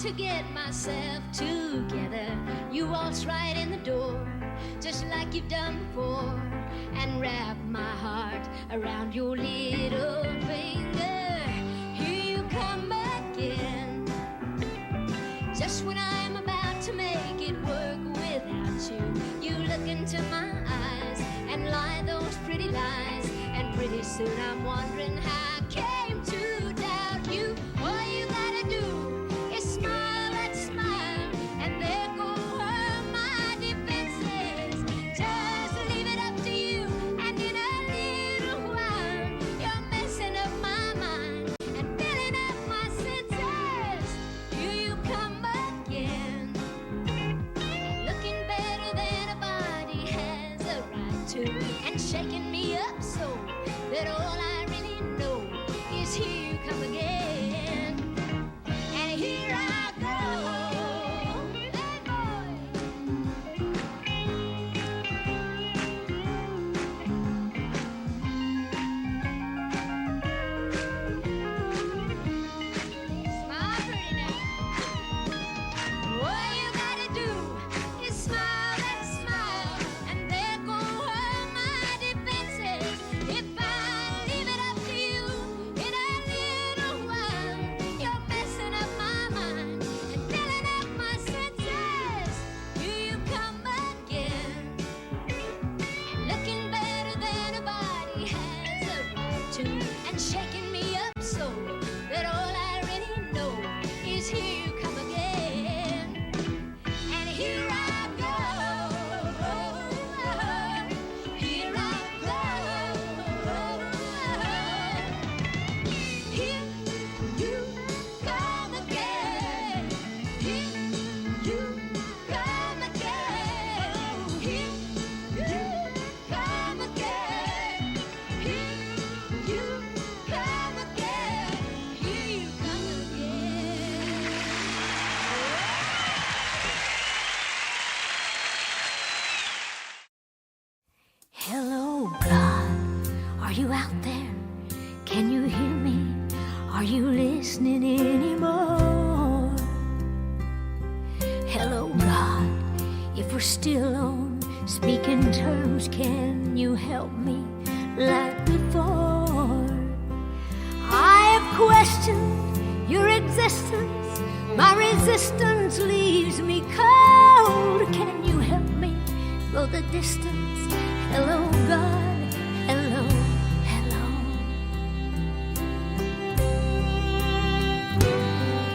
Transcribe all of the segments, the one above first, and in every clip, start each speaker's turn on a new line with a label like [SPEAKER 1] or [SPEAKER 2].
[SPEAKER 1] to get myself together. You waltz right in the door, just like you've done before, and wrap my heart around your little finger. Here you come again, just when I'm about to make it work without you. You look into my eyes and lie those pretty lies, and pretty soon I'm wondering how I came to doubt you. All you gotta do is smile that smile, and there go all my defenses. Just leave it up to you, and in a little while you're messing up my mind and filling up my senses. Here you come again, looking better than a body has a right to, and shaking me up so that all I really know is here you come again. And here I go. Hey boy. Smile pretty now. All you gotta do is smile that smile, and there go all my defenses. If I leave it up to you, in a little while you're messing up my mind and filling up my senses. Here you come again, looking better than a body has a right to, and shaking me up so that all I really know is here you come again. And here I go. Here I go. Here you come again. Here you come again. Here you come again. Here you come again. Here you come again. Hello, God, are you out there? Can you hear me? Are you listening anymore? Hello, God, if we're still on speaking terms, can you help me like before? I have questioned your existence, my resistance leaves me cold. Can you help me go the distance? Hello, God, hello, hello.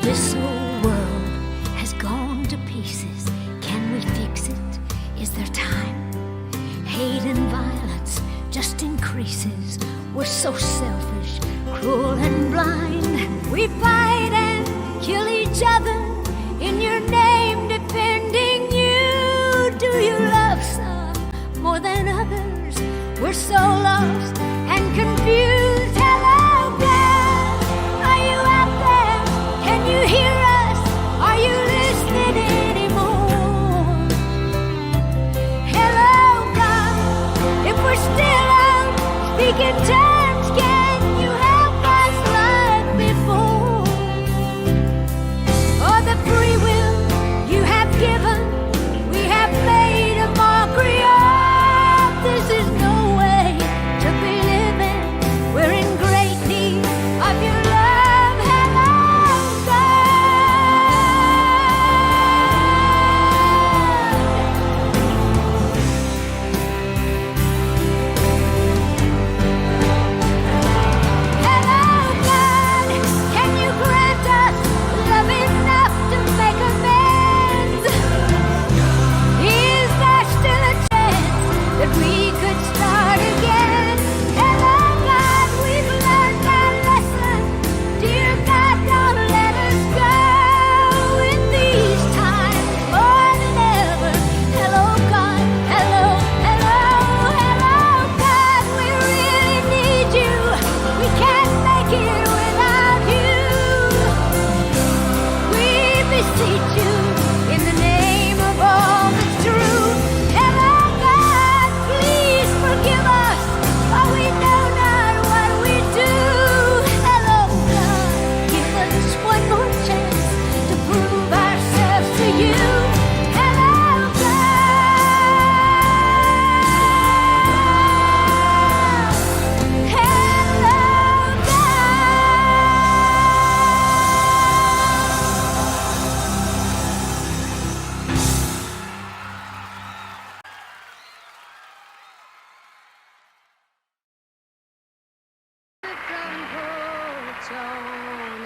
[SPEAKER 1] This whole world has gone to pieces. Can we fix it? Is there time? Hate and violence just increases. We're so selfish, cruel and blind. We fight and kill each other in your name, defending you. Do you love some more than others? We're so lost and confused. Hello, God, are you out there? Can you hear us? Are you listening anymore? Hello, God, if we're still out speaking terms, can you help us like before? Oh, the free will you have given, we have made a mockery of. This is no way to be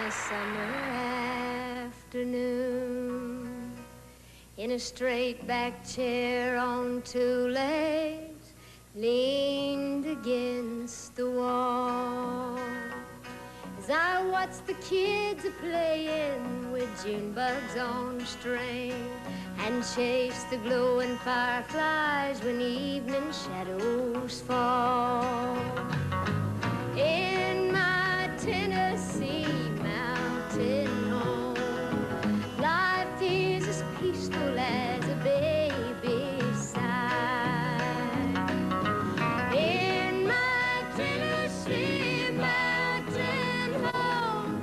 [SPEAKER 1] a summer afternoon, in a straight back chair on two legs, leaned against the wall. As I watched the kids a-playing with June bugs on a string, and chased the glowing fireflies when evening shadows fall. In my Tennessee mountain home, life is as peaceful as a baby's sigh. In my Tennessee mountain home,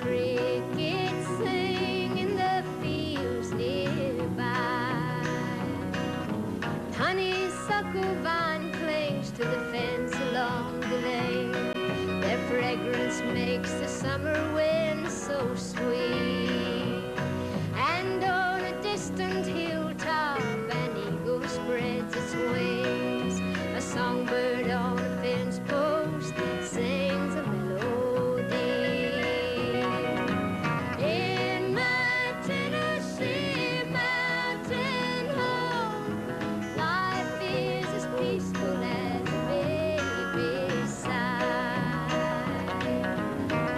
[SPEAKER 1] crickets sing in the fields nearby. Honeysuckle vine clings to the fence along the lane. Their fragrance makes the summer wind so sweet. And on a distant hilltop, an eagle spreads its wings. A songbird on a fence post sings a melody. In my Tennessee mountain home, life is as peaceful as a baby's sigh.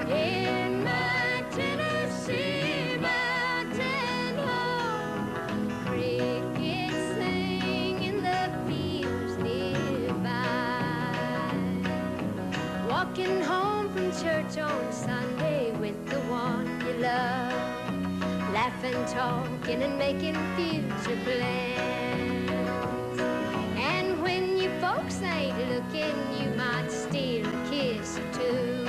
[SPEAKER 1] In my Tennessee mountain home, crickets sing in the fields nearby. Walking home from church on Sunday with the one you love, laughing, talking, and making future plans. And when you folks ain't looking, you might steal a kiss or two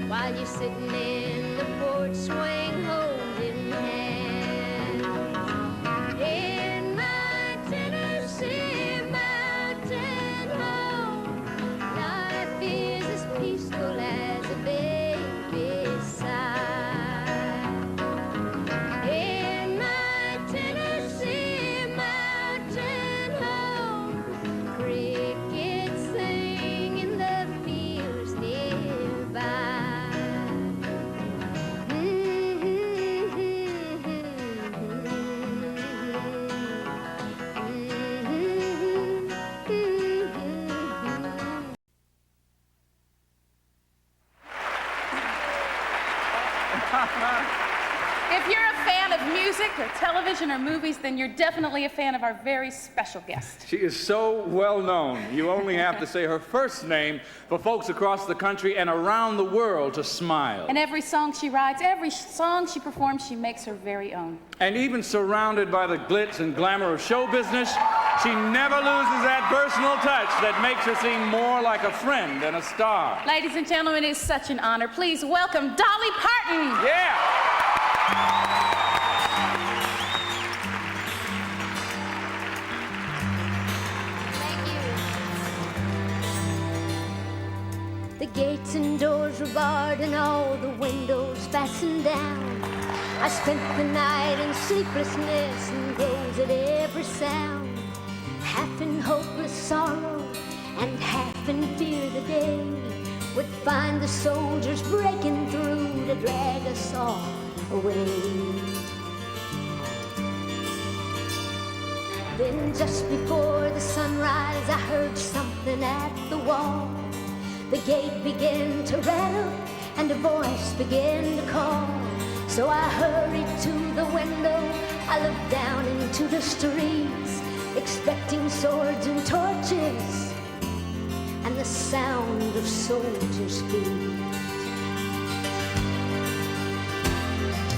[SPEAKER 1] while you're sitting in the porch swing holding hands. In my Tennessee mountain home, life is as peaceful as a baby's sigh. In my Tennessee mountain home, crickets sing in the fields nearby.
[SPEAKER 2] If you're a fan of music or television or movies, then you're definitely a fan of our very special guest.
[SPEAKER 3] She is so well known. You only have to say her first name for folks across the country and around the world to smile.
[SPEAKER 2] And every song she writes, every song she performs, she makes her very own.
[SPEAKER 3] And even surrounded by the glitz and glamour of show business, she never loses that personal touch that makes her seem more like a friend than a star.
[SPEAKER 2] Ladies and gentlemen, it is such an honor. Please welcome Dolly Parton.
[SPEAKER 3] Yeah!
[SPEAKER 1] The gates and doors were barred and all the windows fastened down. I spent the night in sleeplessness and gaze at every sound, half in hopeless sorrow and half in fear the day would find the soldiers breaking through to drag us all away. Then just before the sunrise, I heard something at the wall. The gate began to rattle and a voice began to call. So I hurried to the window, I looked down into the streets, expecting swords and torches and the sound of soldiers' feet.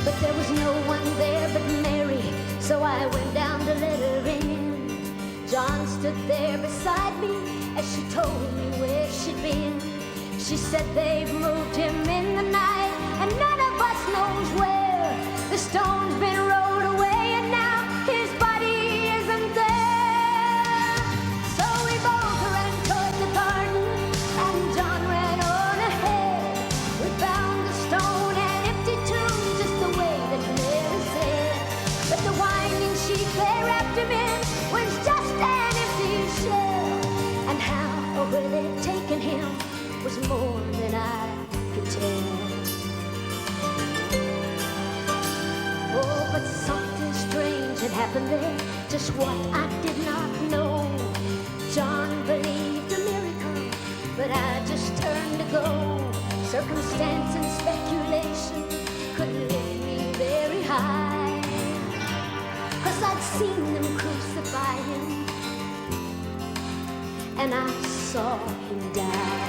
[SPEAKER 1] But there was no one there but Mary, so I went down to let her in. John stood there beside me as she told me where she'd been. She said they've moved him in the night and none of us knows where. The stone's been rolled away and now his body isn't there. So we both ran toward the garden and John ran on ahead. We found the stone and empty tomb just the way that Mary said. But the winding sheet they wrapped him in was just an empty shell. And how or where they'd taken him was more than I could tell. happened there, just what I did not know. John believed a miracle, but I just turned to go. Circumstance and speculation could lift me very high, 'cause I'd seen them crucify him, and I saw him die.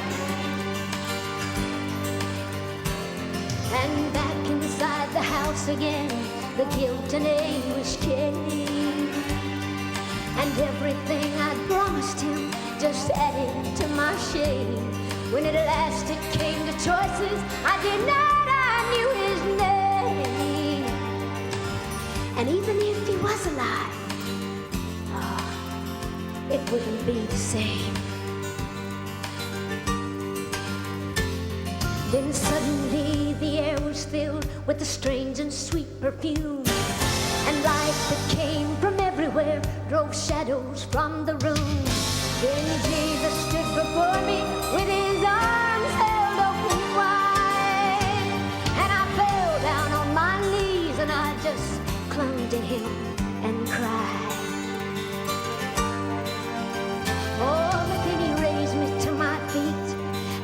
[SPEAKER 1] And back inside the house again, the guilt and anguish came, and everything I'd promised him just added to my shame. When at last it came to choices, I denied I knew his name. And even if he was alive, it wouldn't be the same. Then suddenly the air was filled with a strange and sweet perfume, and light that came from everywhere drove shadows from the room. Then Jesus stood before me with his arms held open wide, and I fell down on my knees and I just clung to him and cried. Oh, but then he raised me to my feet,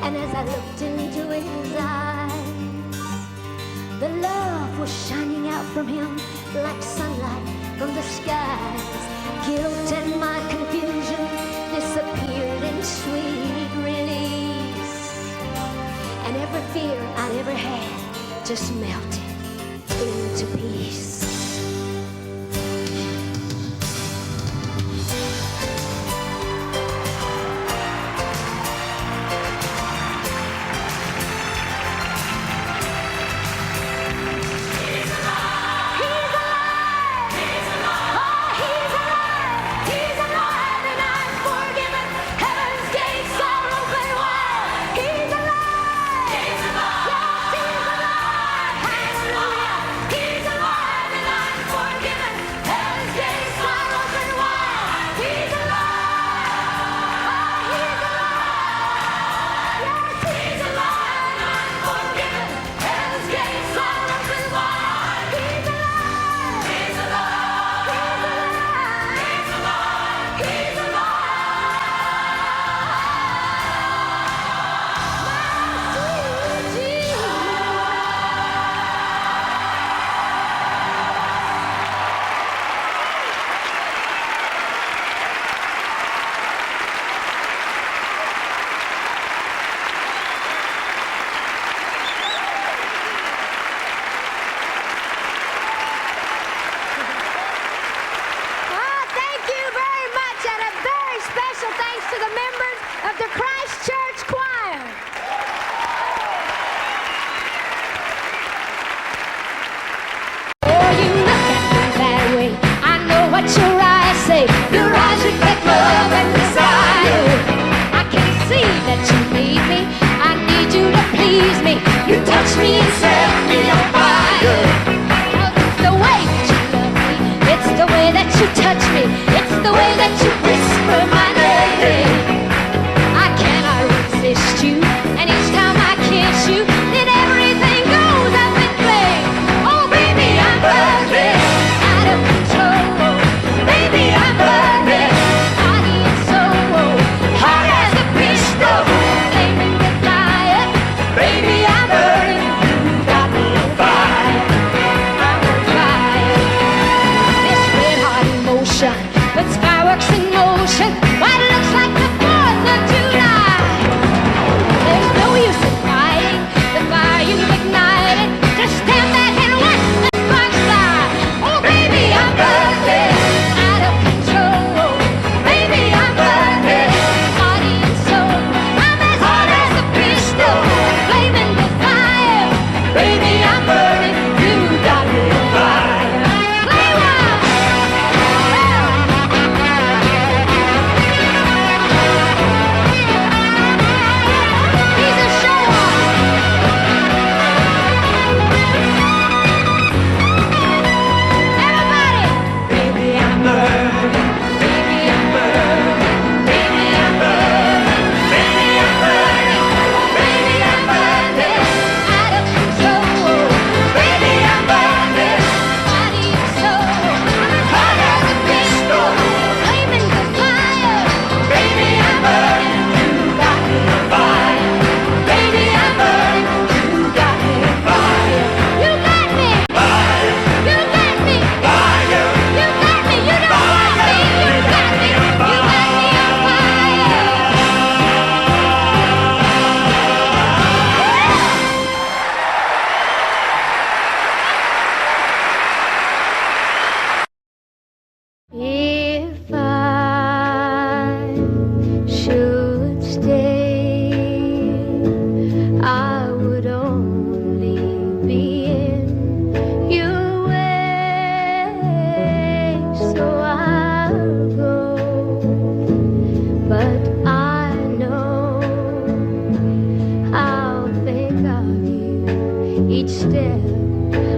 [SPEAKER 1] and as I looked into his eyes, the love was shining out from him like sunlight from the skies. Guilt and my confusion disappeared in sweet release, and every fear I'd ever had just melted into peace.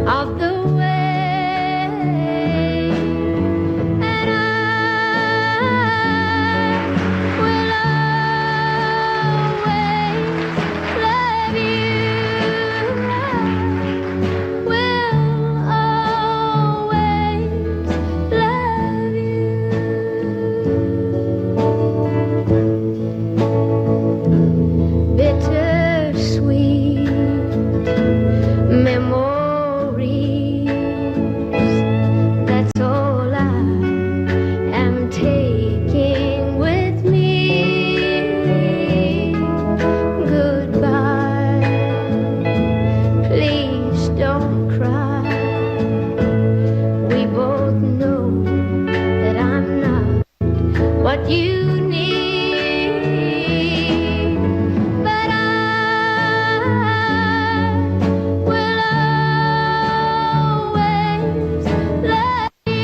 [SPEAKER 1] of the way. And I will always love you. I will always love you. Bittersweet memories, that's all I am taking with me. Goodbye, please don't cry. We both know that I'm not what you need, but I will always love you.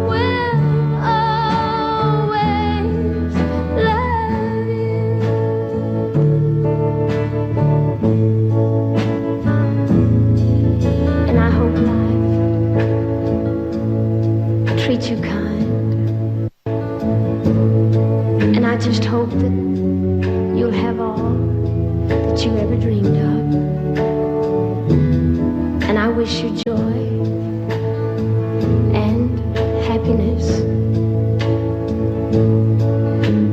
[SPEAKER 1] Will always love you. And I hope life treats you kind. And I just hope that you'll have all that you ever dreamed of. And I wish you joy and happiness.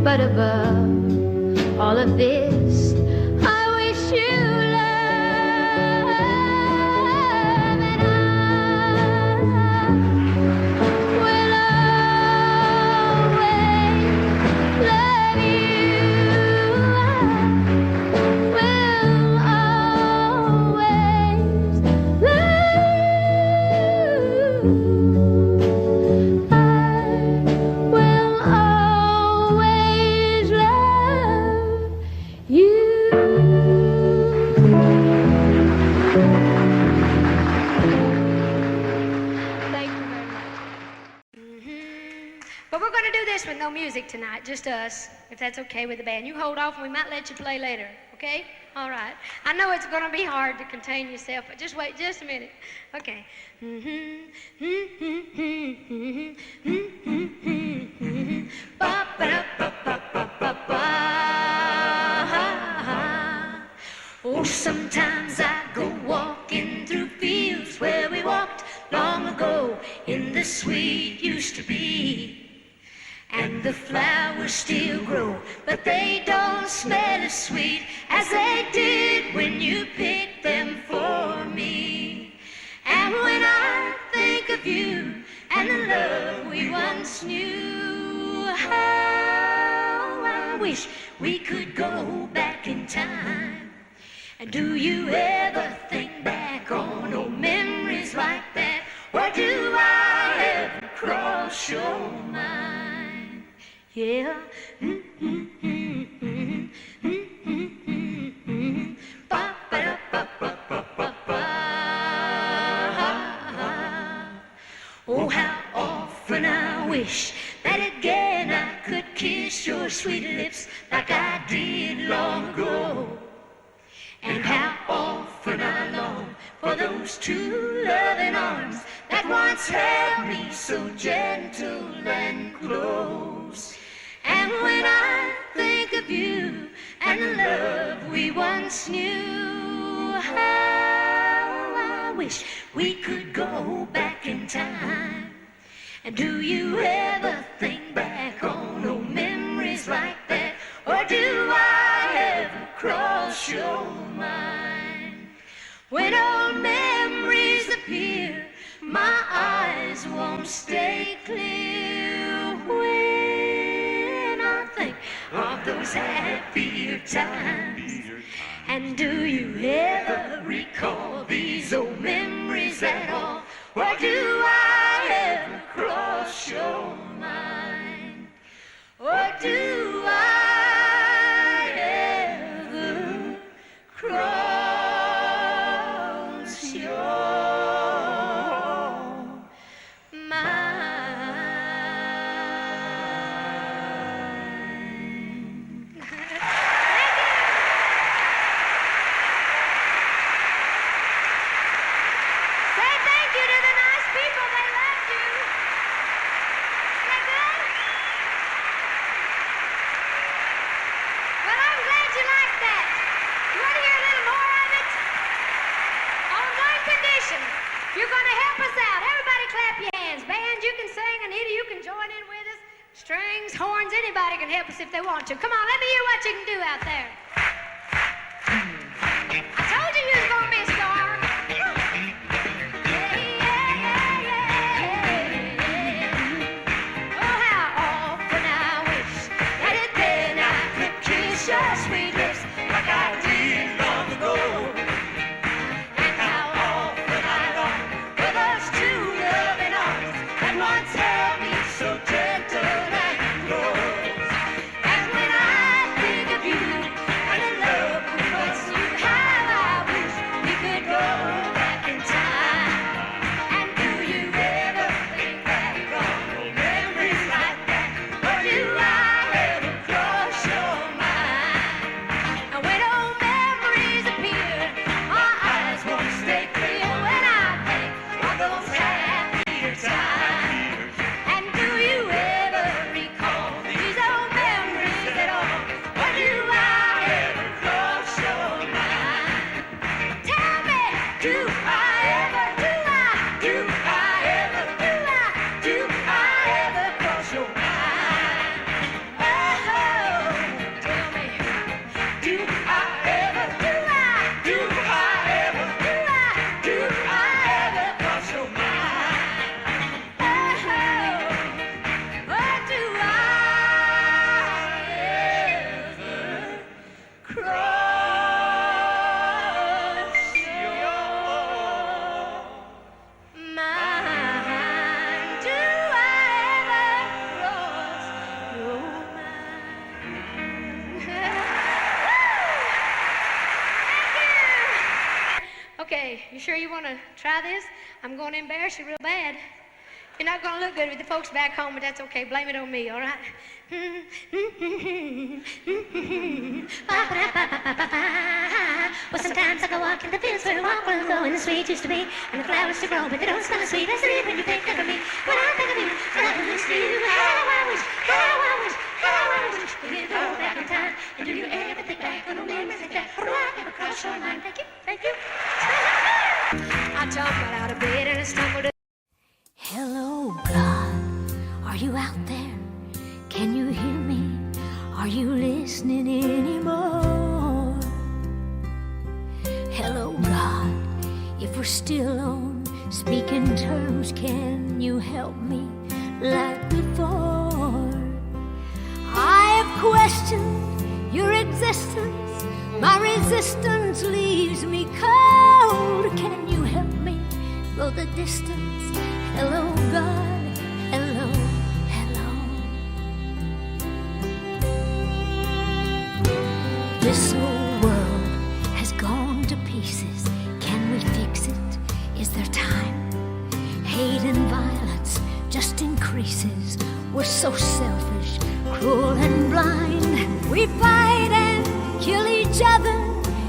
[SPEAKER 1] But above all of this, I wish you love. And I will always love you. I will always love you. I will always love you. Thank you very much. But we're going to do this with no music tonight, just us, if that's okay with the band. You hold off and we might let you play later, okay? All right. I know it's going to be hard to contain yourself, but just wait just a minute. Okay. Oh, sometimes I go walking through fields where we walked long ago in the sweet used to be. And the flowers still grow, but they don't smell as sweet as they did when you picked them for me. And when I think of you and the love we once knew, how I wish we could go back in time. And do you ever think back on old memories like that? Or do I ever cross your mind? Yeah. Oh, how often I wish that again I could kiss your sweet lips like I did long ago. And how often I long for those two loving arms that once held me so gentle and close. And when I think of you and the love we once knew, how I wish we could go back in time. And do you ever think back on old memories like that? Or do I ever cross your mind? When old memories appear, my eyes won't stay clear. When I think of those happier times, and do you ever recall these old memories at all? Or do I ever cross your mind? Or do I ever cross your mind? listen. You're going to help us out. Everybody clap your hands. Band, you can sing. Anita, you can join in with us. Strings, horns, anybody can help us if they want to. Come on, let me hear what you can do out there. I told you was going to be a star. Oh, how often I wish that it then I could kiss your sweet lips like I did long ago. And how often I long for those two loving arms that once held me so gentle and close. And when I think of you and the love we once knew, how I wish we could go back in time. And do you ever think back on old memories like that? Or do I ever cross your mind? And when old memories appear, our eyes won't stay clear when I think of those happier times. And do you ever recall these old memories at all? Or do I ever cross your mind? Tell me, do I ever cross your mind? Oh, tell me, do I ever cross your mind? Oh, do I ever cross your mind? Do I ever cross your mind? Okay, you sure you want to try this? I'm going to embarrass you real bad. You're not going to look good with the folks back home, but that's okay. Blame it on me, all right? Well, sometimes I go walk in the fields where the walk will go and the sweet used to be, and the flowers to grow, but they don't smell as sweet as they did when you think of me. When I think of you, I wish you. How I wish we could go back in time. And do you ever think back on the memories like that? Or do I ever cross your mind? Thank you. I jumped right out of bed and I stumbled.
[SPEAKER 4] Hello, God, are you out there? Can you hear me? Are you listening anymore? Hello, God, if we're still on speaking terms, can you help me like before? I have questioned your existence, my resistance leaves me cold. Can you help me go the distance? Hello, God, hello, hello. This whole world has gone to pieces. Can we fix it? Is there time? Hate and violence just increases. We're so selfish, cruel and blind. We fight and kill each other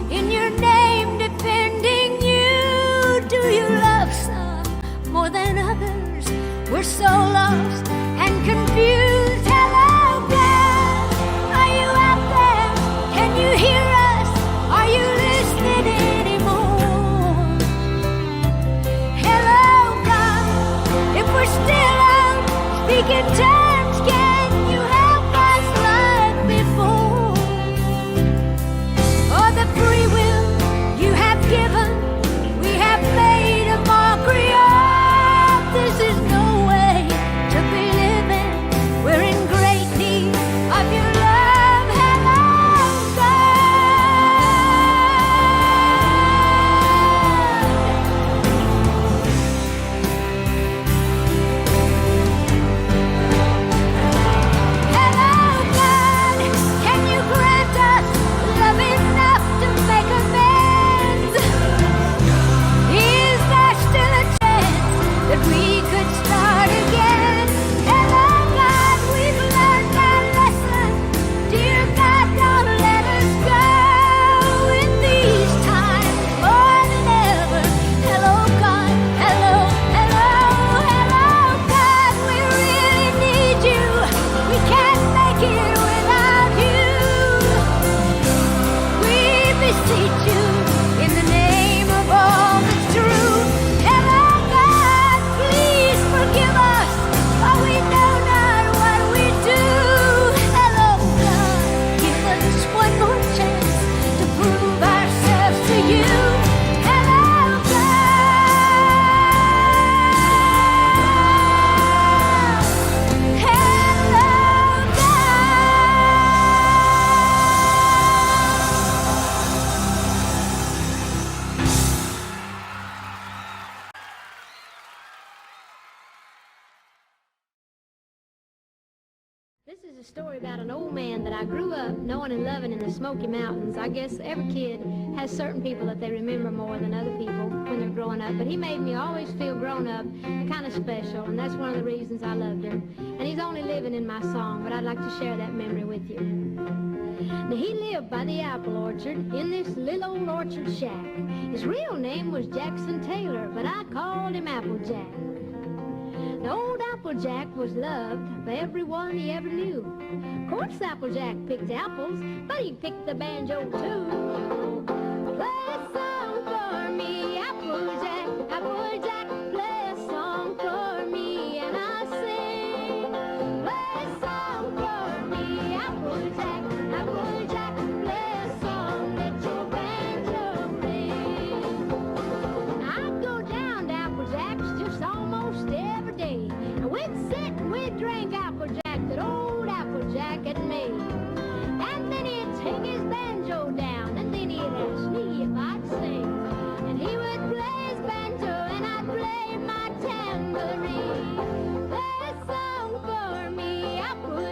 [SPEAKER 4] in your name, defending you. Do you love some more than others? We're so lost and confused. Hello, God, are you out there? Can you hear us? Are you listening anymore? Hello, God, if we're still out speaking terms, can you help us like before? Oh, the free will you have given, we have made a mockery of. This is no way to be
[SPEAKER 1] A story about an old man that I grew up knowing and loving in the Smoky Mountains. I guess every kid has certain people that they remember more than other people when they're growing up, but he made me always feel grown up and kind of special, and that's one of the reasons I loved him. And he's only living in my song, but I'd like to share that memory with you. Now, he lived by the apple orchard in this little old orchard shack. His real name was Jackson Taylor, but I called him Applejack. The old Applejack was loved by everyone he ever knew. Of course, Applejack picked apples, but he picked the banjo too. Play a song for me, Applejack, Applejack, play a song for me, and I'll sing. Play a song for me, Applejack, Applejack, play a song, let your banjo ring. I go down to Applejack's just almost every day. And we'd sit and we'd drink Applejack that old Applejack had made. And then he'd take his banjo down, and then he'd ask me if I'd sing. And he would play his banjo, and I'd play my tambourine. Play a song for me, Applejack.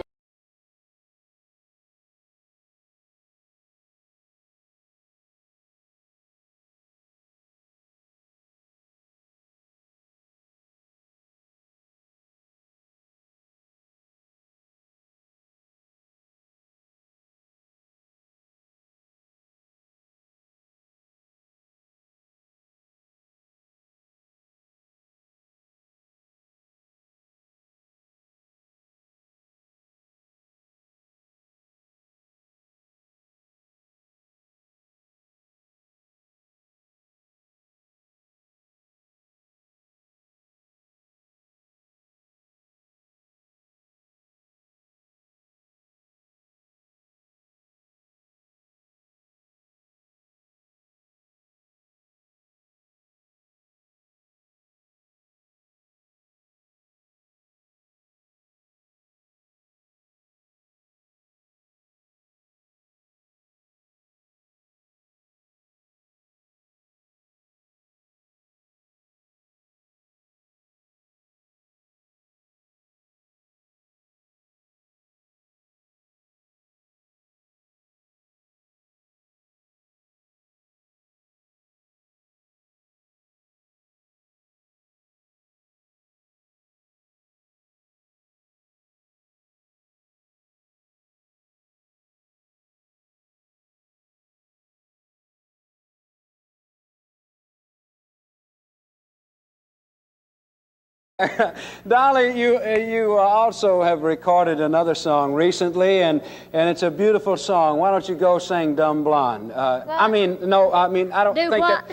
[SPEAKER 5] Dolly, you also have recorded another song recently, and it's a beautiful song. Why don't you go sing "Dumb Blonde"? I don't
[SPEAKER 1] Do
[SPEAKER 5] think
[SPEAKER 1] what?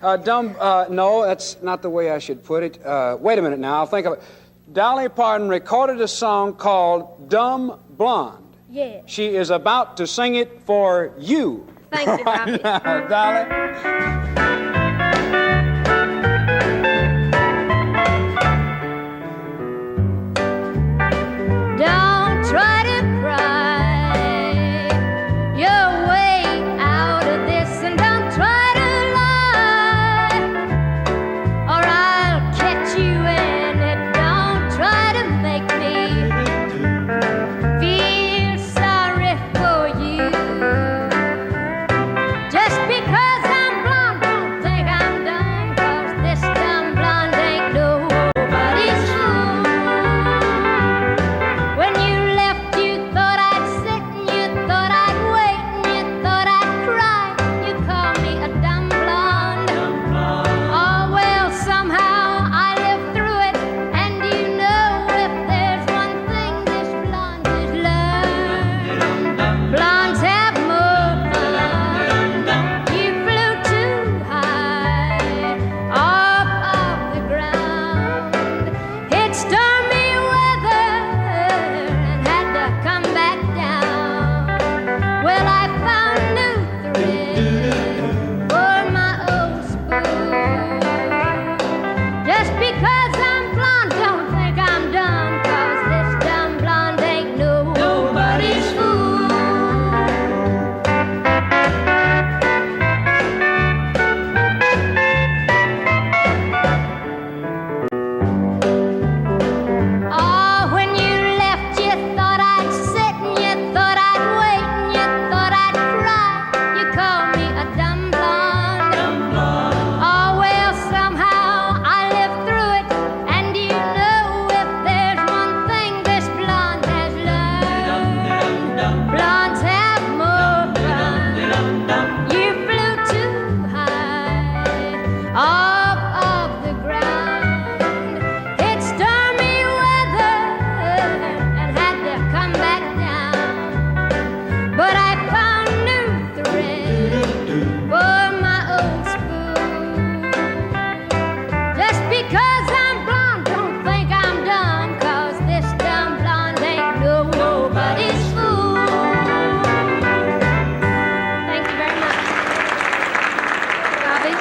[SPEAKER 5] that. No, that's not the way I should put it. Wait a minute now. I'll think of it. Dolly Parton recorded a song called "Dumb Blonde."
[SPEAKER 1] Yeah.
[SPEAKER 5] She is about to sing it for you.
[SPEAKER 1] Thank you, Bobby.
[SPEAKER 5] Dolly.
[SPEAKER 1] Don't try to cry your way out of this, and don't try to lie, or I'll catch you in it. Don't try to make me feel sorry for you. Just because I'm blonde don't up off the ground. It's stormy weather and had to come back down. But I found new thread for my old spoon. Just because I'm blonde, don't think I'm dumb, 'cause this dumb blonde ain't nobody's fool. Thank you very much. Bobby?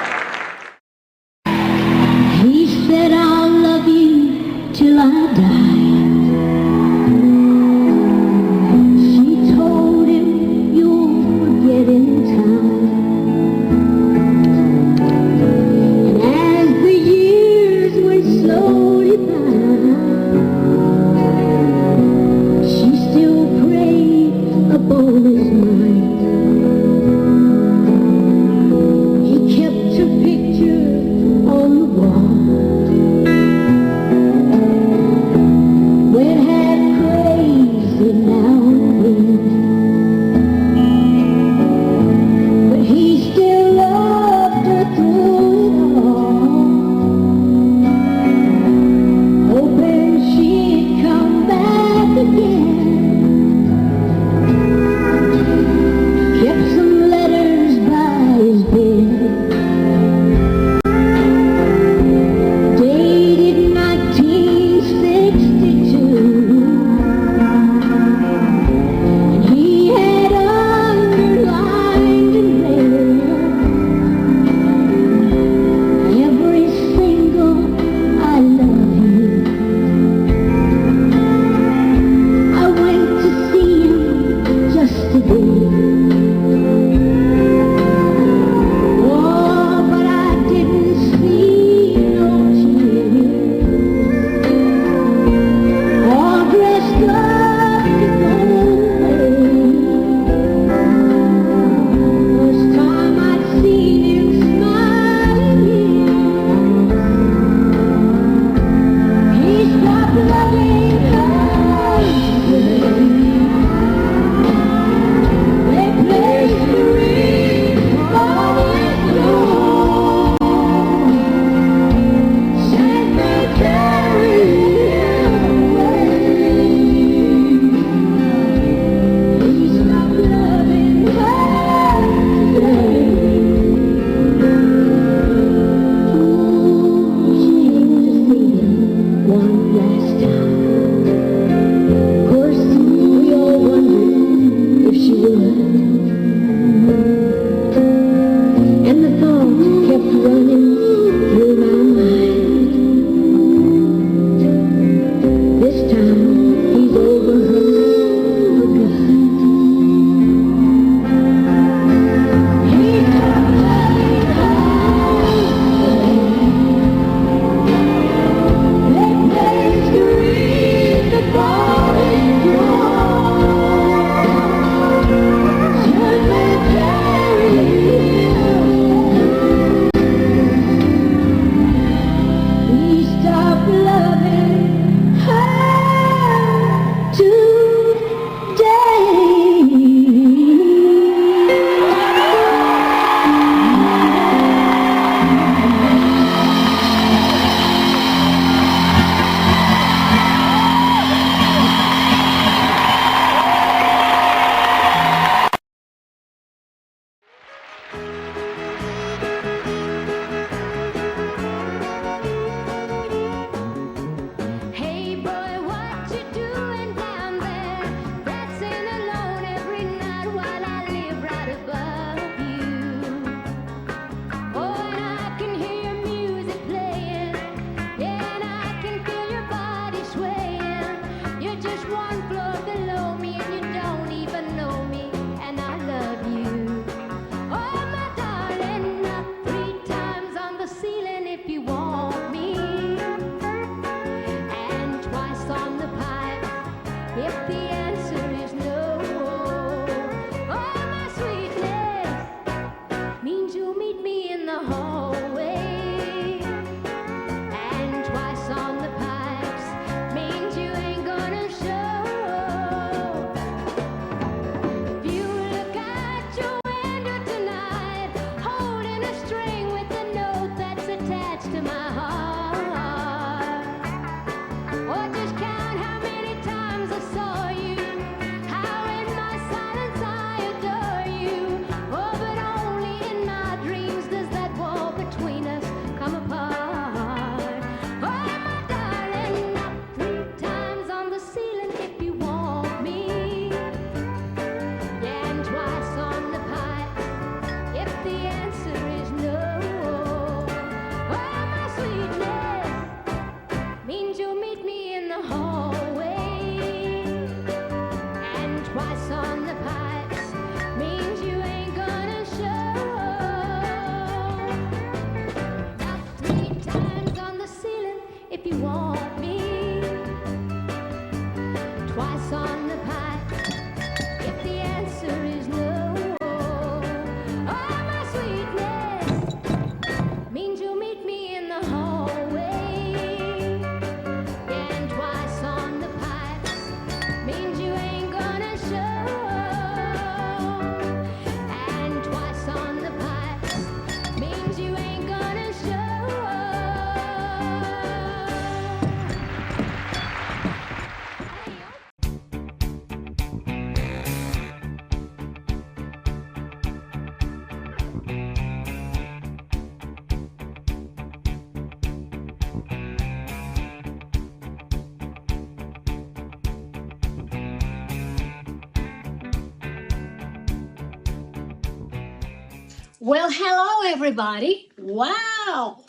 [SPEAKER 6] Well, hello, everybody. Wow.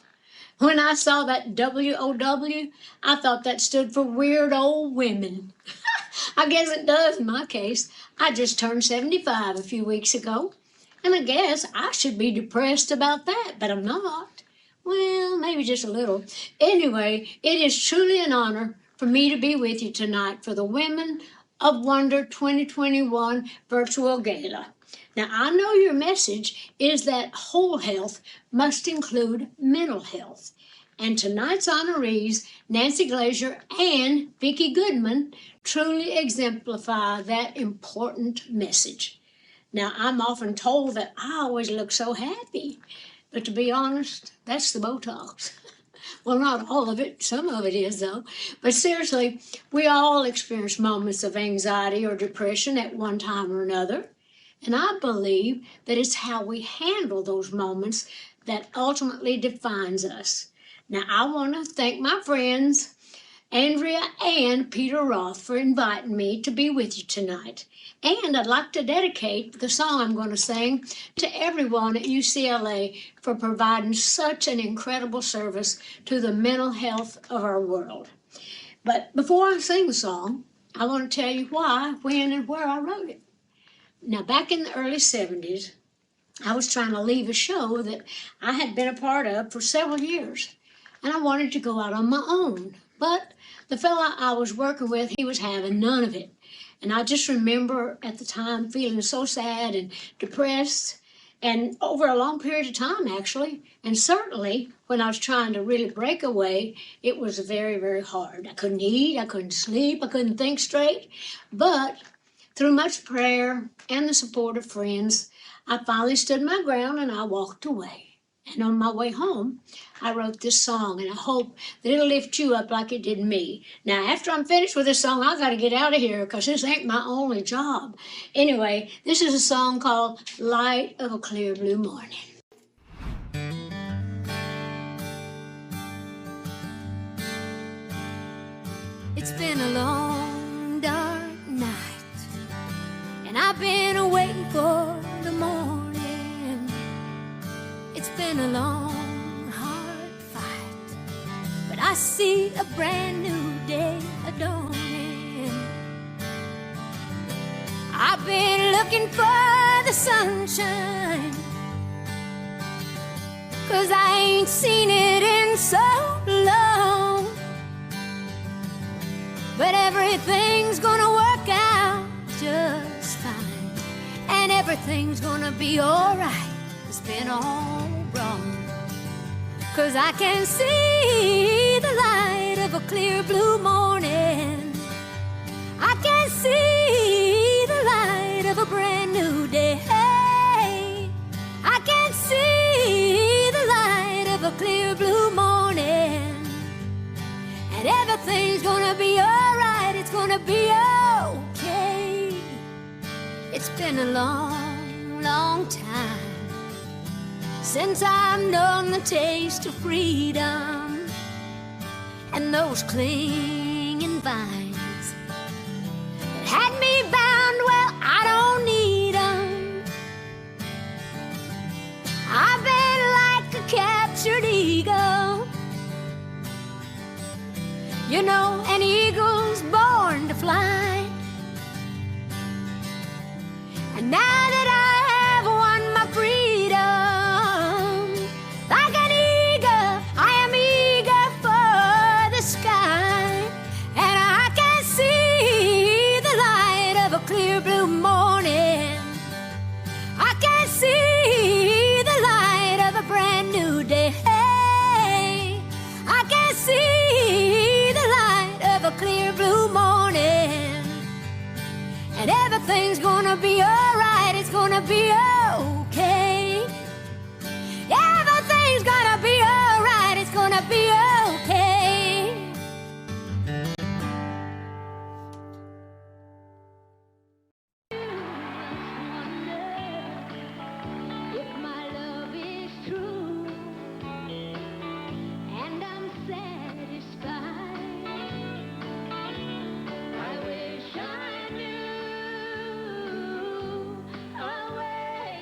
[SPEAKER 6] When I saw that WOW, I thought that stood for Weird Old Women. I guess it does in my case. I just turned 75 a few weeks ago, and I guess I should be depressed about that, but I'm not. Well, maybe just a little. Anyway, it is truly an honor for me to be with you tonight for the Women of Wonder 2021 Virtual Gala. Now, I know your message is that whole health must include mental health. And tonight's honorees, Nancy Glazier and Vicki Goodman, truly exemplify that important message. Now, I'm often told that I always look so happy, but to be honest, that's the Botox. Well, not all of it. Some of it is, though. But seriously, we all experience moments of anxiety or depression at one time or another. And I believe that it's how we handle those moments that ultimately defines us. Now, I want to thank my friends, Andrea and Peter Roth, for inviting me to be with you tonight. And I'd like to dedicate the song I'm going to sing to everyone at UCLA for providing such an incredible service to the mental health of our world. But before I sing the song, I want to tell you why, when, and where I wrote it. Now, back in the early 70s, I was trying to leave a show that I had been a part of for several years, and I wanted to go out on my own. But the fella I was working with, he was having none of it. And I just remember at the time feeling so sad and depressed, and over a long period of time, actually. And certainly, when I was trying to really break away, it was very, very hard. I couldn't eat, I couldn't sleep, I couldn't think straight. But through much prayer and the support of friends, I finally stood my ground and I walked away. And on my way home, I wrote this song, and I hope that it'll lift you up like it did me. Now, after I'm finished with this song, I got to get out of here because this ain't my only job. Anyway, this is a song called Light of a Clear Blue Morning.
[SPEAKER 4] It's been a long, dark night, and I've been waiting for the morning. It's been a long, hard fight, but I see a brand new day adorning. I've been looking for the sunshine, 'cause I ain't seen it in so long. But everything's gonna work out just fine, and everything's gonna be alright. It's been all wrong, 'cause I can see the light of a clear blue morning. I can see the light of a brand new day. I can see the light of a clear blue morning. And everything's gonna be alright, it's gonna be okay. It's been a long, long time since I've known the taste of freedom, and those clinging vines that had me bound, well, I don't need them. I've been like a captured eagle. You know, an eagle's born to fly. And now that I have won my freedom, like an eagle, I am eager for the sky. And I can see the light of a clear blue morning. I can see the light of a brand new day. I can see the light of a clear blue morning. And everything's gonna be alright, it's gonna be okay. Everything's gonna be alright, it's gonna be okay.
[SPEAKER 1] If my love is true and I'm satisfied, I wish I knew a way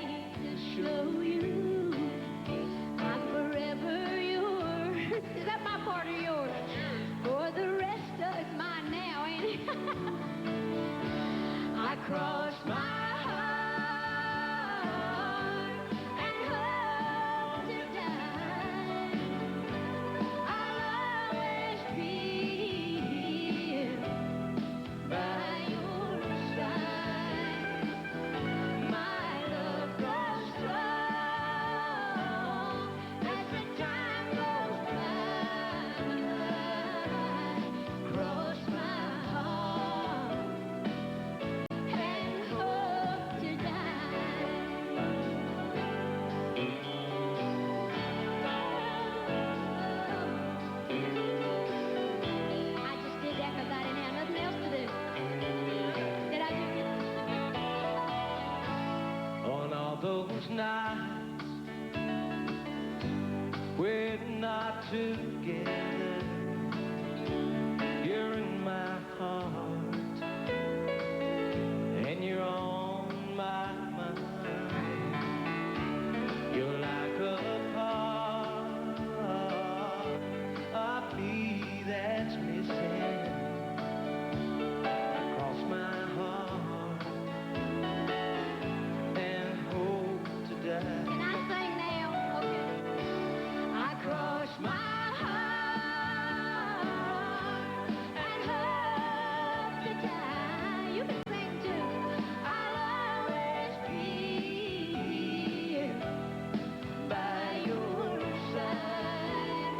[SPEAKER 7] those nights we're not together. You're in my heart, and you're on my mind. You're like a part of me that's missing across my heart and hope to die.
[SPEAKER 1] Can I sing now? Okay. I cross my heart and hope to die. You can sing too. I'll always be by your side.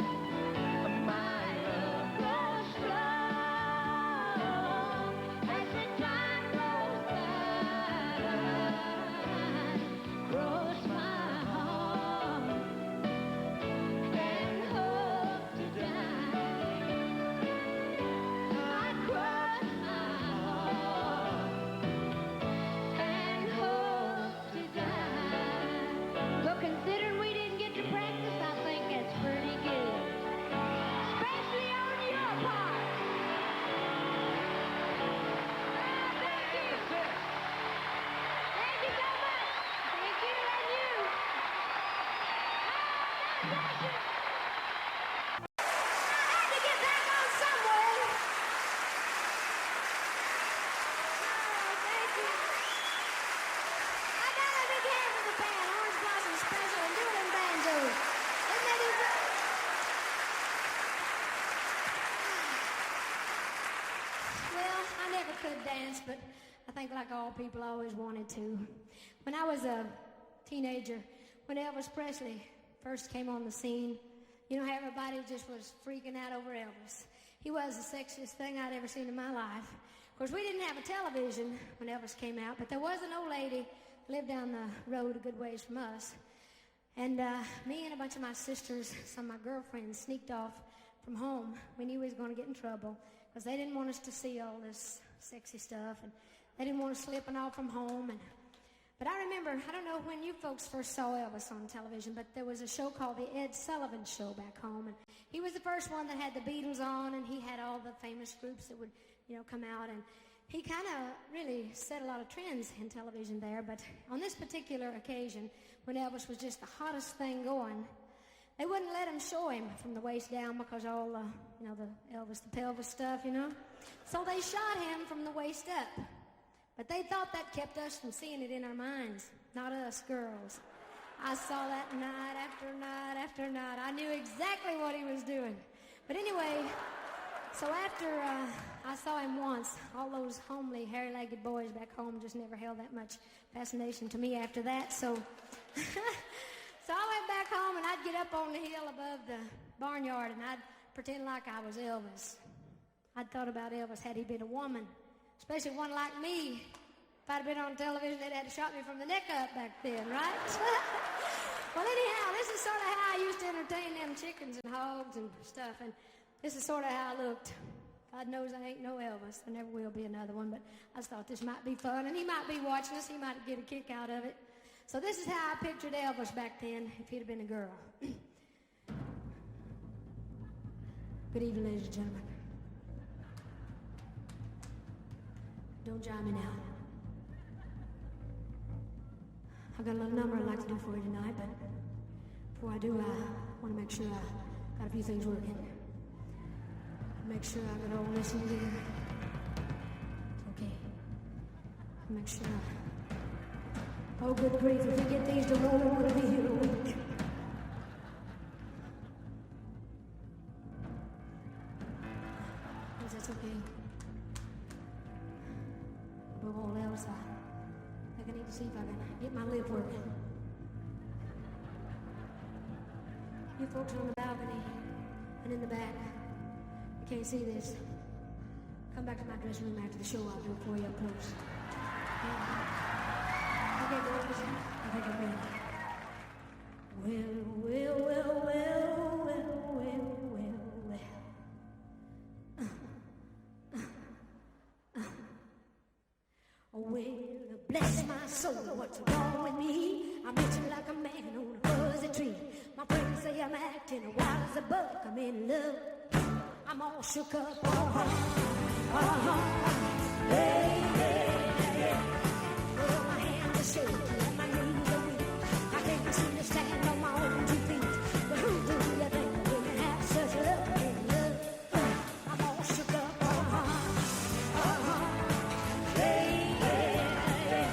[SPEAKER 1] My love grows strong as the time goes by. Cross my heart and hope to die. I cross my heart and hope to die. Well, considering we didn't get to practice, I think that's pretty good. Especially on your part. Thank you. Thank you so much. Thank you and you. I had to get back on somewhere. Oh, thank you. I got a big hand for the band, Orange Blossom Special, and doing banjo. Isn't that easy? Well, I never could dance, but I think like all people I always wanted to. When I was a teenager, when Elvis Presley first came on the scene, you know how everybody just was freaking out over Elvis. He was the sexiest thing I'd ever seen in my life. Of course, we didn't have a television when Elvis came out, but there was an old lady who lived down the road a good ways from us. And me and a bunch of my sisters, some of my girlfriends, sneaked off from home. We knew we was going to get in trouble because they didn't want us to see all this sexy stuff, and they didn't want us slipping off from home. But I remember, I don't know when you folks first saw Elvis on television, but there was a show called The Ed Sullivan Show back home, and he was the first one that had the Beatles on, and he had all the famous groups that would, you know, come out, and he kind of really set a lot of trends in television there. But on this particular occasion, when Elvis was just the hottest thing going, they wouldn't let him show him from the waist down because all the, you know, the Elvis, the pelvis stuff, you know. So they shot him from the waist up. But they thought that kept us from seeing it in our minds, not us girls. I saw that night after night after night. I knew exactly what he was doing. But anyway, so after I saw him once, all those homely, hairy-legged boys back home just never held that much fascination to me after that. So, so I went back home, and I'd get up on the hill above the barnyard, and I'd pretend like I was Elvis. I'd thought about Elvis had he been a woman, especially one like me. If I'd been on television, they'd have shot me from the neck up back then, right? Well, anyhow, this is sort of how I used to entertain them chickens and hogs and stuff, and this is sort of how I looked. God knows I ain't no Elvis. There never will be another one, but I just thought this might be fun, and he might be watching us. He might get a kick out of it. So this is how I pictured Elvis back then if he'd have been a girl. Good evening, ladies and gentlemen. Don't jive me now. I've got a little number I'd like to do for you tonight, but before I do, I want to make sure I got a few things working. Make sure I got all listening here. It's okay. Make sure. Oh, good grief, if we get these to roll, we'll be here a week. Yes, that's okay. Above all else, I think I need to see if I can get my lip working. You folks on the balcony and in the back, you can't see this. Come back to my dressing room after the show. I'll do it for you up close. Okay, boys. I think I'm ready. Well, well, well, well, well, well, well, well. Well, bless my soul, what's wrong with me?
[SPEAKER 4] I'm itching like a man on a fuzzy tree. My friends say I'm acting wild as a buck. I'm in love. I'm all shook up. Hey, yeah, yeah. Well, my hands are shaking and my knees are weak. I can't seem to stand on my own 2 feet. But who do you think women have such love? I'm in love. I'm all shook up. Hey, yeah, yeah.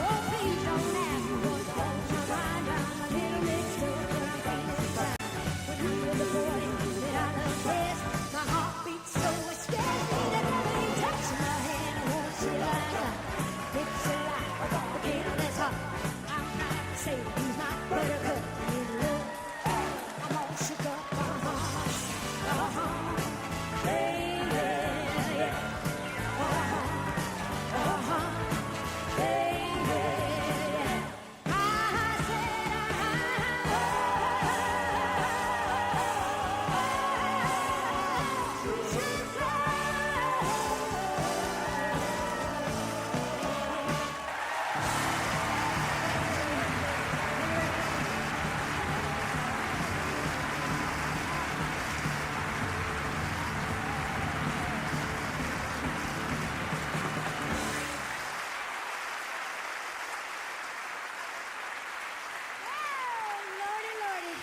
[SPEAKER 4] Oh, please don't ask me what's on my mind. I'm a little mixed up, but I'm feeling fine. When you were the boy that I love best, my heart beats so it scares me to have any touch my hand. I want you like a picture like a volcano that's hot. I'm not saying he's my buttercup. I'm in love. I'm all shook up. Hey, yeah, yeah. Hey, yeah, yeah. I said Lordy, Lordy.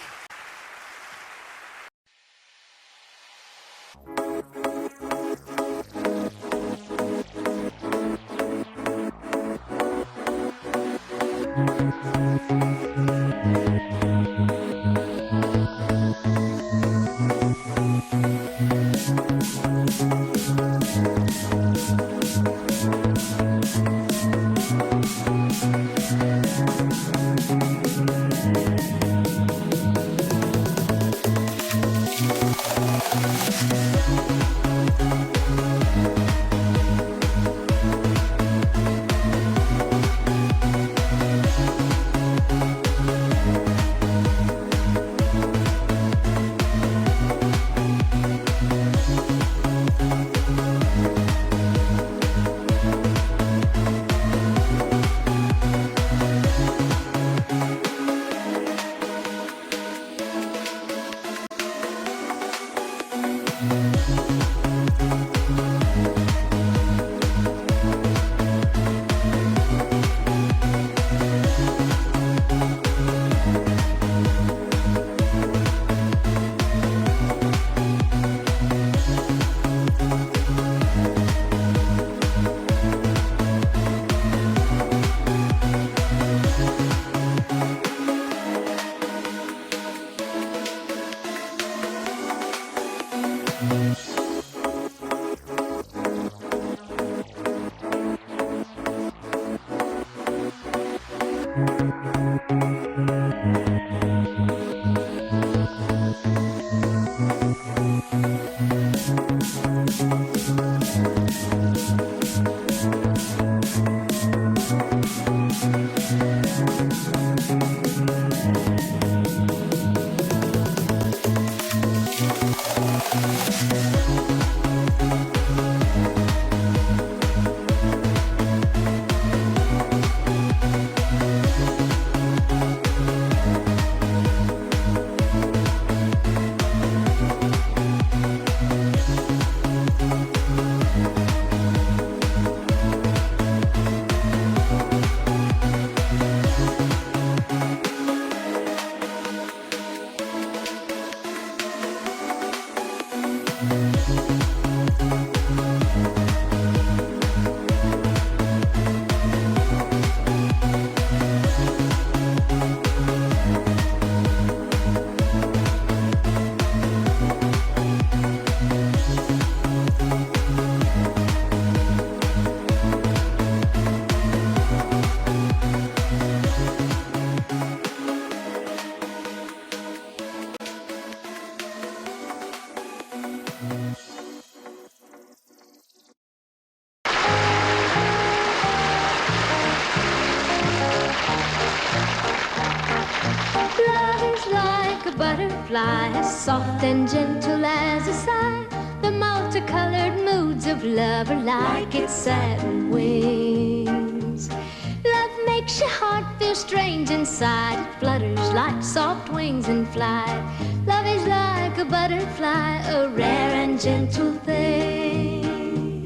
[SPEAKER 1] Butterfly, as soft and gentle as a sigh. The multicolored moods of love are like its satin wings. Love may makes your heart feel strange inside. It flutters like soft wings in flight. Love is like a butterfly, a rare and gentle thing.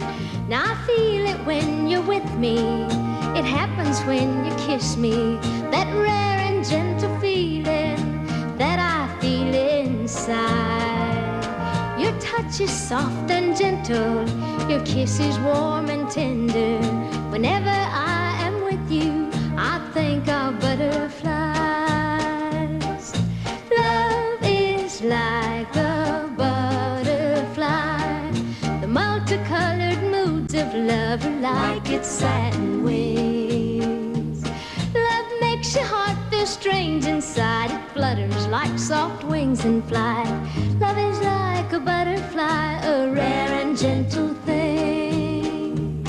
[SPEAKER 1] Now I feel it when you're with me. It happens when you kiss me. That rare and gentle feeling that I feel inside. Your touch is soft and gentle. Your kiss is warm and tender. Whenever I am with you, I think of butterflies. Love is like a butterfly. The multicolored moods of love are like its satin wings. Love makes your heart feel strange inside. It flutters like soft wings in flight. Love is like a butterfly, a rare and gentle thing.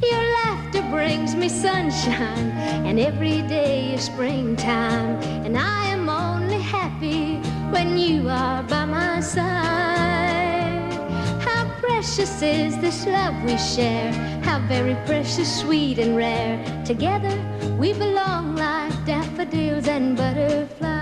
[SPEAKER 1] Your laughter brings me sunshine, and every day is springtime. And I am only happy when you are by my side. How precious is this love we share, how very precious, sweet and rare. Together we belong like daffodils and butterflies.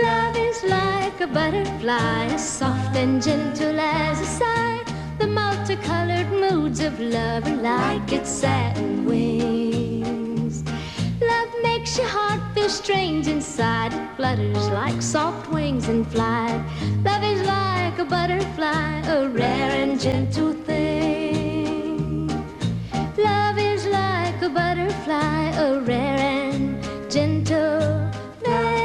[SPEAKER 1] Love is like a butterfly, as soft and gentle as a sigh. The multicolored moods of love are like its satin wings. Love makes your heart feel strange inside. It flutters like soft wings in flight. Love is like a butterfly, a rare and gentle thing. Love is like a butterfly, a rare and gentle thing.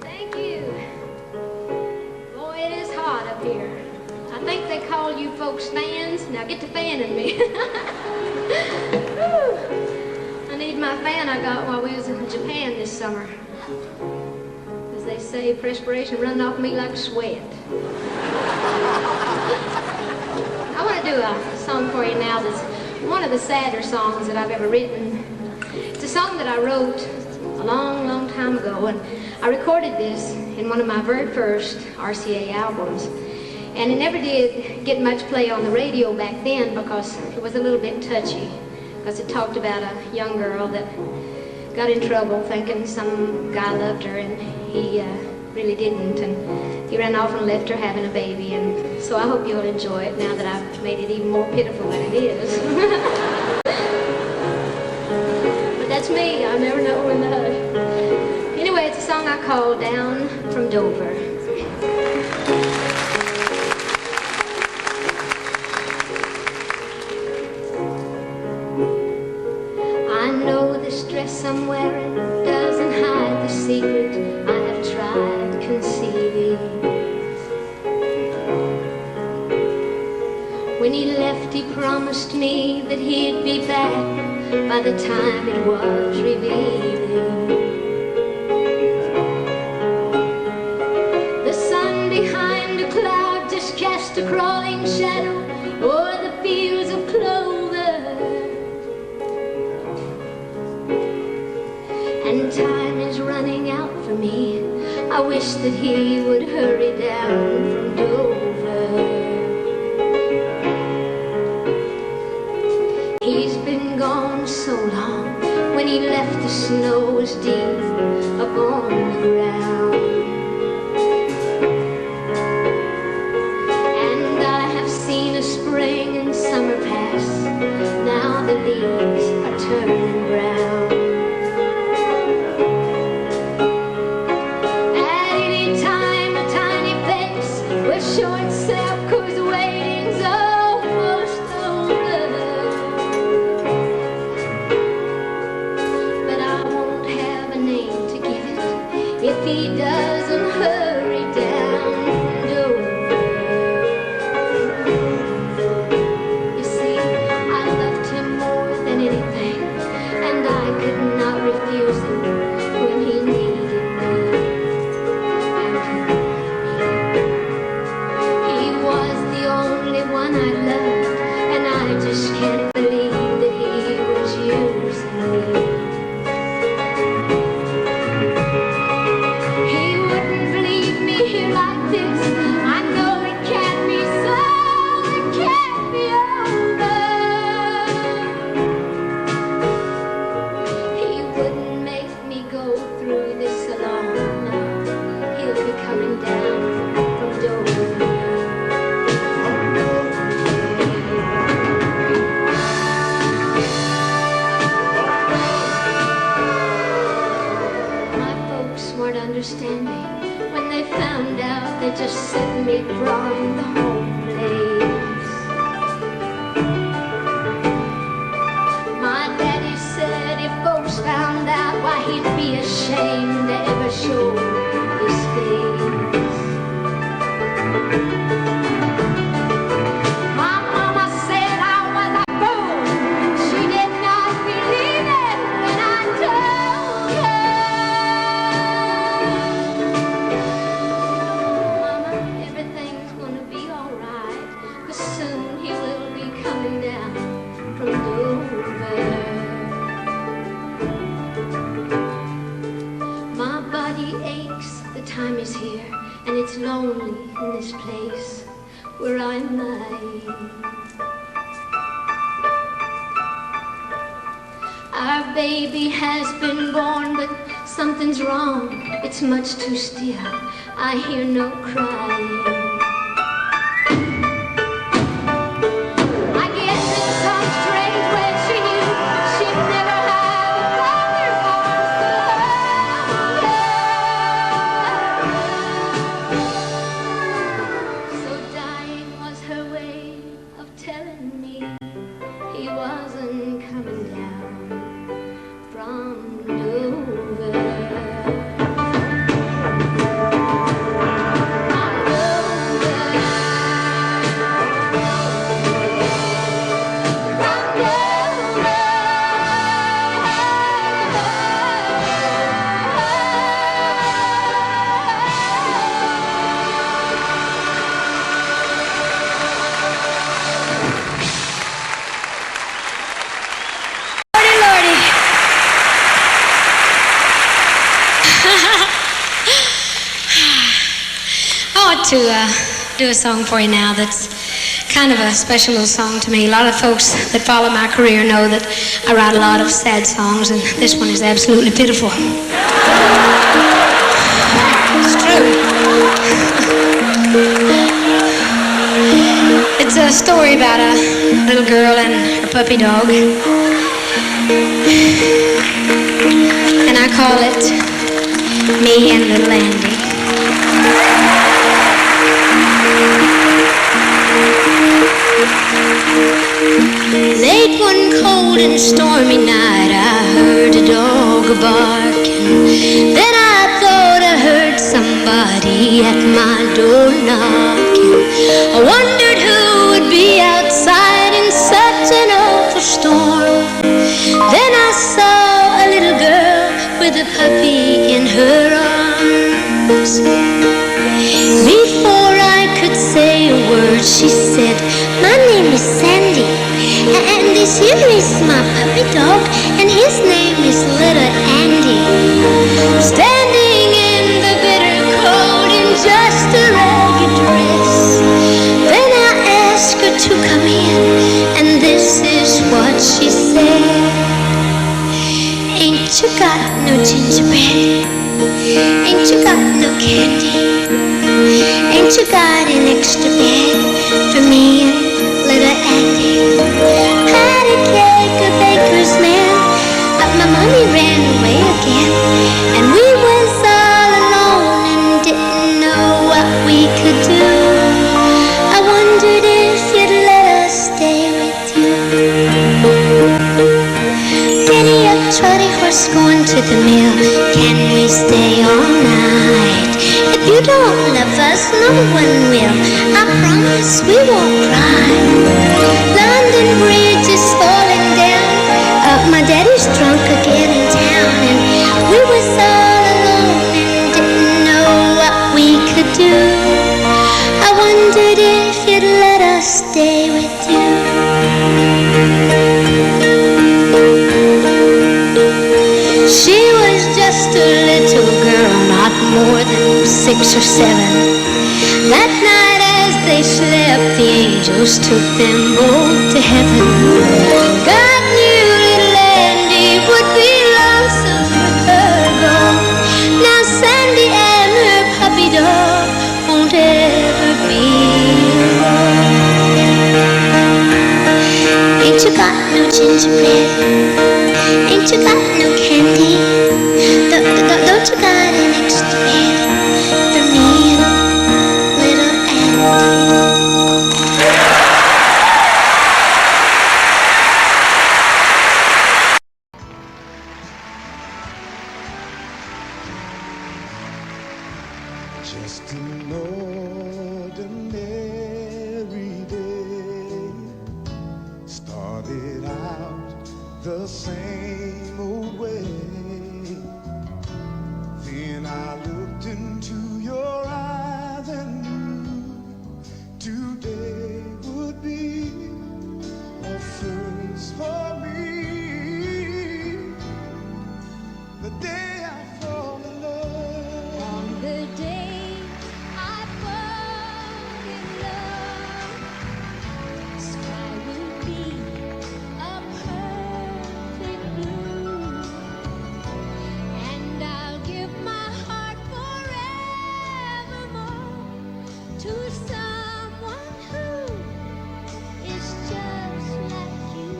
[SPEAKER 6] Thank you. Boy, it is hot up here. I think they call you folks fans. Now get to fanning me. Whew. I need my fan I got while we was in Japan this summer. As they say, perspiration running off me like sweat. I want to do a song for you now that's one of the sadder songs that I've ever written. It's a song that I wrote a long, long time ago, and I recorded this in one of my very first RCA albums. And it never did get much play on the radio back then because it was a little bit touchy, because it talked about a young girl that got in trouble thinking some guy loved her, and he really didn't, and he ran off and left her having a baby. And so I hope you'll enjoy it now that I've made it even more pitiful than it is. But that's me. I never know when to hush. Anyway, it's a song I call Down from Dover. I know this dress I'm wearing doesn't hide the secret I have tried concealing. When he left, he promised me that he'd be back by the time it was revealing. The sun behind a cloud just cast a crawling shadow o'er the fields of clover. And time is running out for me. I wish that he would hurry down from Dover. He's been gone so long. When he left, the snow was deep upon the ground. And I have seen a spring and summer pass. Now the leaves are turning brown. Show itself 'cause the waiting's almost over. But I won't have a name to give it if he does.
[SPEAKER 1] to set me from the home place. My daddy said if folks found out, why he'd be ashamed to ever show his face. My mama said I was a fool. She did not believe it when I told her. Mama, everything's gonna be alright, 'cause soon he will be coming down from Dover. My body aches, the time is here, and it's lonely in this place where I'm lying. Our baby has been born, but something's wrong. It's much too still. I hear no crying. I guess in some strange way she knew she'd never have a brother arms to hold her. So dying was her way of telling me he wasn't coming down from Dover.
[SPEAKER 6] Lordy, Lordy. I want to do a song for you now that's kind of a special little song to me. A lot of folks that follow my career know that I write a lot of sad songs, and this one is absolutely pitiful. It's true. It's a story about a little girl and her puppy dog. And I call it Me and Little Andy. Late one cold and stormy night, I heard a dog barking. Then I thought I heard somebody at my door knocking. I wondered who would be outside in such an awful storm. Then I saw a little girl with a puppy in her arms. Before I could say a word, she said, "My name is Sandy, and this here is my puppy dog, and his name is Little Andy." Standing in the bitter cold in just a ragged dress, then I asked her to come in, and this is what she said. "Ain't you got no gingerbread? Ain't you got no candy? Ain't you got an extra bed for me and Little Andy? Had a cake, a baker's man, but my money ran away again, and we was all alone and didn't know what we could do. I wondered if you'd let us stay with you. Giddy up, trotty horse, going to the mill. Can we stay all night? If you don't love us, no one will. I promise we won't cry. London Bridge is falling down. My daddy's drunk again in town, and we was all alone and didn't know what we could do. I wondered if you'd let us stay with you. She was just a little girl, not more than 6 or 7. That night as they slept, the angels took them both to heaven. God knew little Andy would be lonesome with her gone. Now Sandy and her puppy dog won't ever be alone. Ain't you got no gingerbread? Ain't you got no candy? Don't you got an extra bed for me and
[SPEAKER 8] Just an ordinary day. Started out the same old way. Then I looked into your eyes and knew today would be a first for me. The day I fall in love.
[SPEAKER 1] On the day I fall in love, sky will be a perfect blue, and I'll give my heart forevermore to someone who is just like you.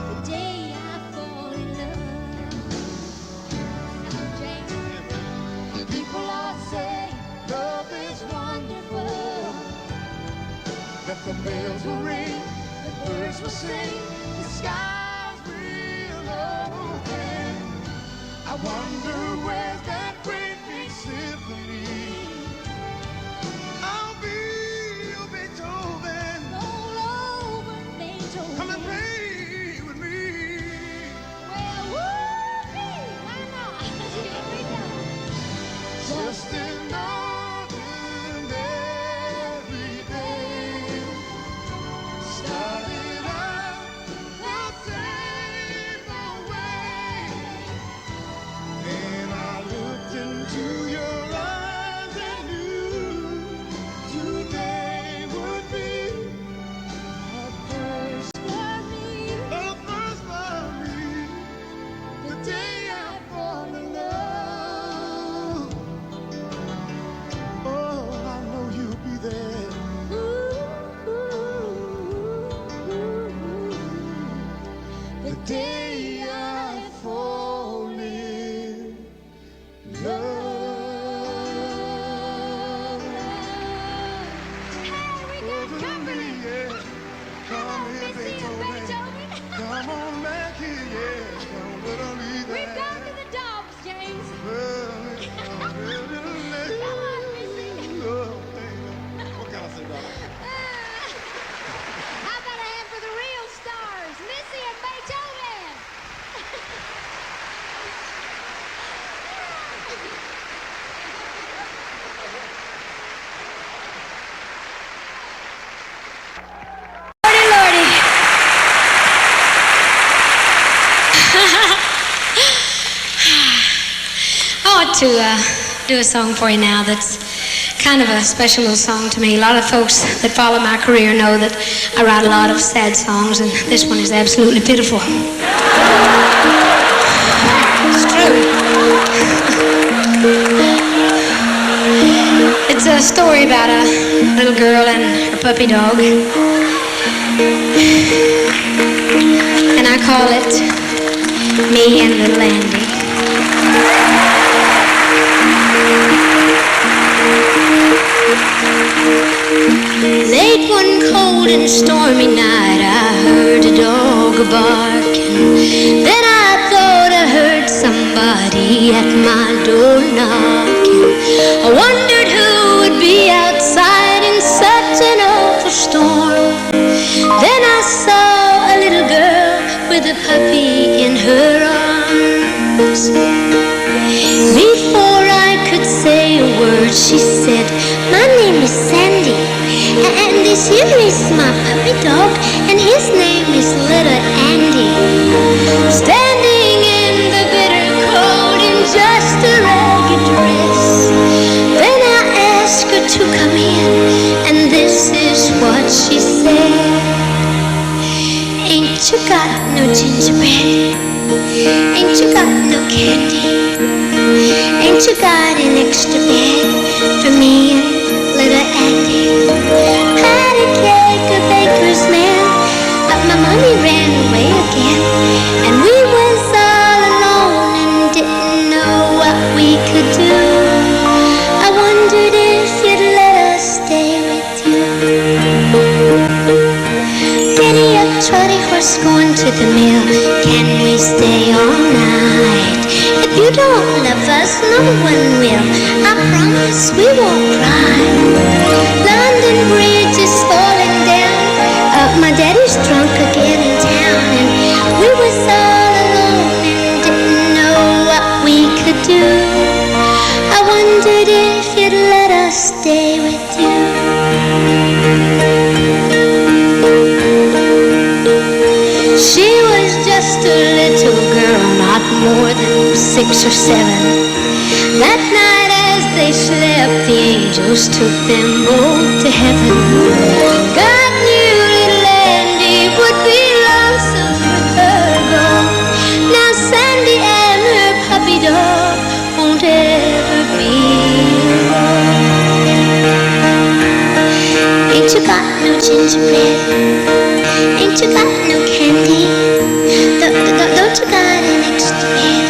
[SPEAKER 1] The day I fall in love. People all say love is wonderful.
[SPEAKER 8] That the bells will ring, the birds will sing, the skies will open. I wonder where's that great big symphony. I'll be your Beethoven.
[SPEAKER 1] Roll over Beethoven.
[SPEAKER 8] Come and play with me.
[SPEAKER 1] Well, whoopee, why not? Here we go.
[SPEAKER 8] Just an ordinary day. Started out the same old way. Then I looked into your eyes and knew today would be a first for me. A first for me. The day I fall in love. Oh, I know you'll be there. The day I fall in love.
[SPEAKER 1] Hey, we got company.
[SPEAKER 8] Yeah. Come here,
[SPEAKER 1] Missy and
[SPEAKER 8] Beethoven.
[SPEAKER 1] Beethoven.
[SPEAKER 8] Come on back here, yeah. Come with me
[SPEAKER 1] We've
[SPEAKER 8] there.
[SPEAKER 1] gone to the dogs, James.
[SPEAKER 8] Well, it's already late.
[SPEAKER 1] Come on, Missy.
[SPEAKER 8] Oh, hey, what can I say, darling?
[SPEAKER 1] How about a hand for the real stars, Missy and Beethoven?
[SPEAKER 6] Lordy, Lordy. I want to do a song for you now that's kind of a special little song to me. A lot of folks that follow my career know that I write a lot of sad songs, and this one is absolutely pitiful. It's true. It's a story about a little girl and her puppy dog. And I call it Me and Little Andy. Late one cold and stormy night, I heard a dog barking. Then I thought I heard somebody at my door knocking. I wondered who would be outside in such an awful storm. Then I saw a little girl with a puppy in her arms. Before I could say a word, she said, "My name is Sandy, and this here is my puppy dog, and his name is Little Andy." Standing in the bitter cold in just a ragged dress, then I asked her to come in, and this is what she said. "Ain't you got no gingerbread? Ain't you got no candy? Ain't you got an extra bed for me and Little Andy?" Had a cake, a baker's man, but my mommy ran away again, and we was all alone and didn't know what we could do. I wondered if you'd let us stay with you. Giddy up, trotty horse, going to the mill. Can we stay all night? If
[SPEAKER 4] you don't love us, no one will. I promise we won't cry. London Bridge is falling down. My daddy's drunk again in town, and we was all alone and didn't know what we could do. I wondered if you'd let us stay with you. She was just a little girl, not more than 6 or 7. That night as they slept, the angels took them both to heaven. God knew little Andy would be lonesome with her gone. Now Sandy and her puppy dog won't ever be alone. Ain't you got no gingerbread? Ain't you got no candy? Don't you got an extra bed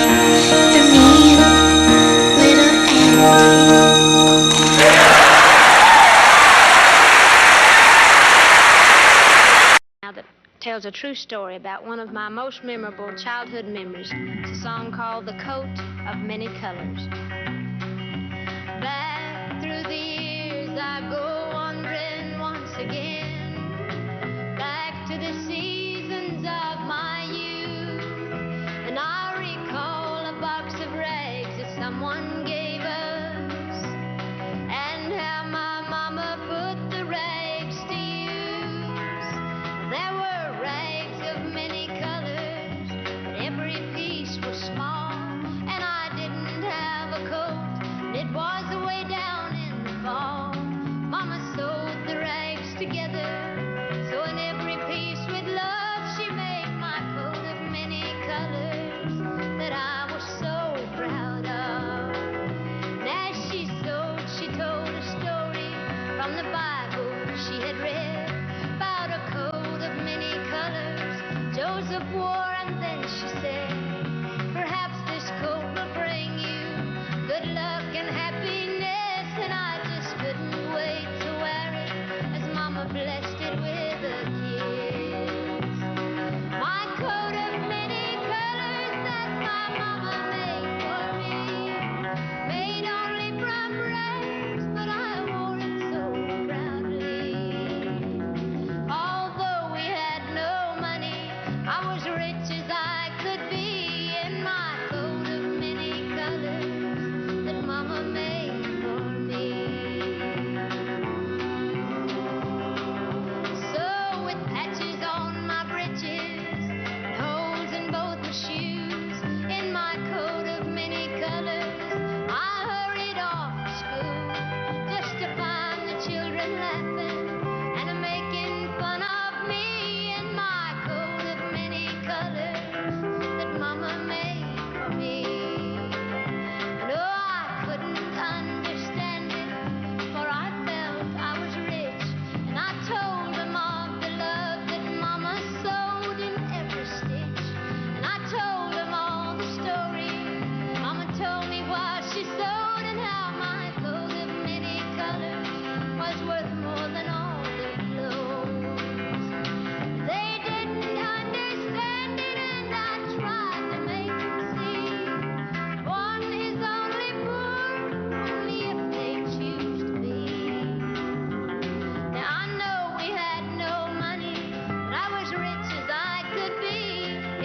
[SPEAKER 4] for me and little Andy?
[SPEAKER 1] Now that tells a true story about one of my most memorable childhood memories. It's a song called The Coat of Many Colors. Back through the years I go wandering once again, back to the seasons of my youth, and I recall a box of rags that someone gave us, and how my mama put the rags to use. There were rags of many colors, but every piece was small, and I didn't have a coat, and it was way down in the fall. Mama sewed the rags together, so in every piece with love she made my coat of many colors that I was so proud of. And as she sewed, she told a story from the Bible she had read about a coat of many colors Joseph wore, and then she said, perhaps this coat will bring you good luck and happiness, and I just couldn't wait to wear it as Mama blessed it with a kiss. My coat of many colors that my mama made for me, made only from rags, but I wore it so proudly. Although we had no money, I was rich as I could be in my coat of many colors that Mama made for me. So with patches on my breeches and holes in both my shoes, in my coat of many colors, I hurried off to school, just to find the children laughing and making fun of me in my coat of many colors that Mama made for me. No, I couldn't understand it, for I felt I was rich, and I told them of the love that Mama sewed in every stitch, and I told them all the story Mama told me while she sewed, and how my coat of many colors was worth more than all their clothes. They didn't understand it, and I tried to make them see. One is only poor, only if they choose to be. Now I know we had no money, but I was rich as I could be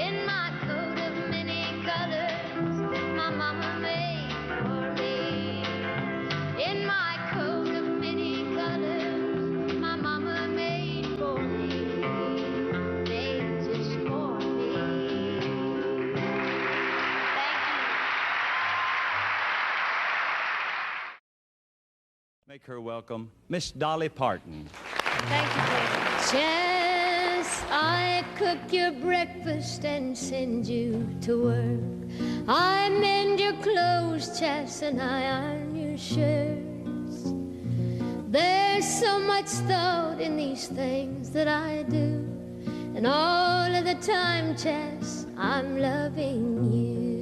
[SPEAKER 1] in my coat of many colors my mama made for me. In my coat of many colors my mama made for me, made just for me. Thank you.
[SPEAKER 9] Make her welcome Miss Dolly Parton.
[SPEAKER 2] Thank you, Jason.
[SPEAKER 1] Chess, I cook your breakfast and send you to work. I mend your clothes, Chess, and I iron your shirts. There's so much thought in these things that I do, and all of the time, Chess, I'm loving you.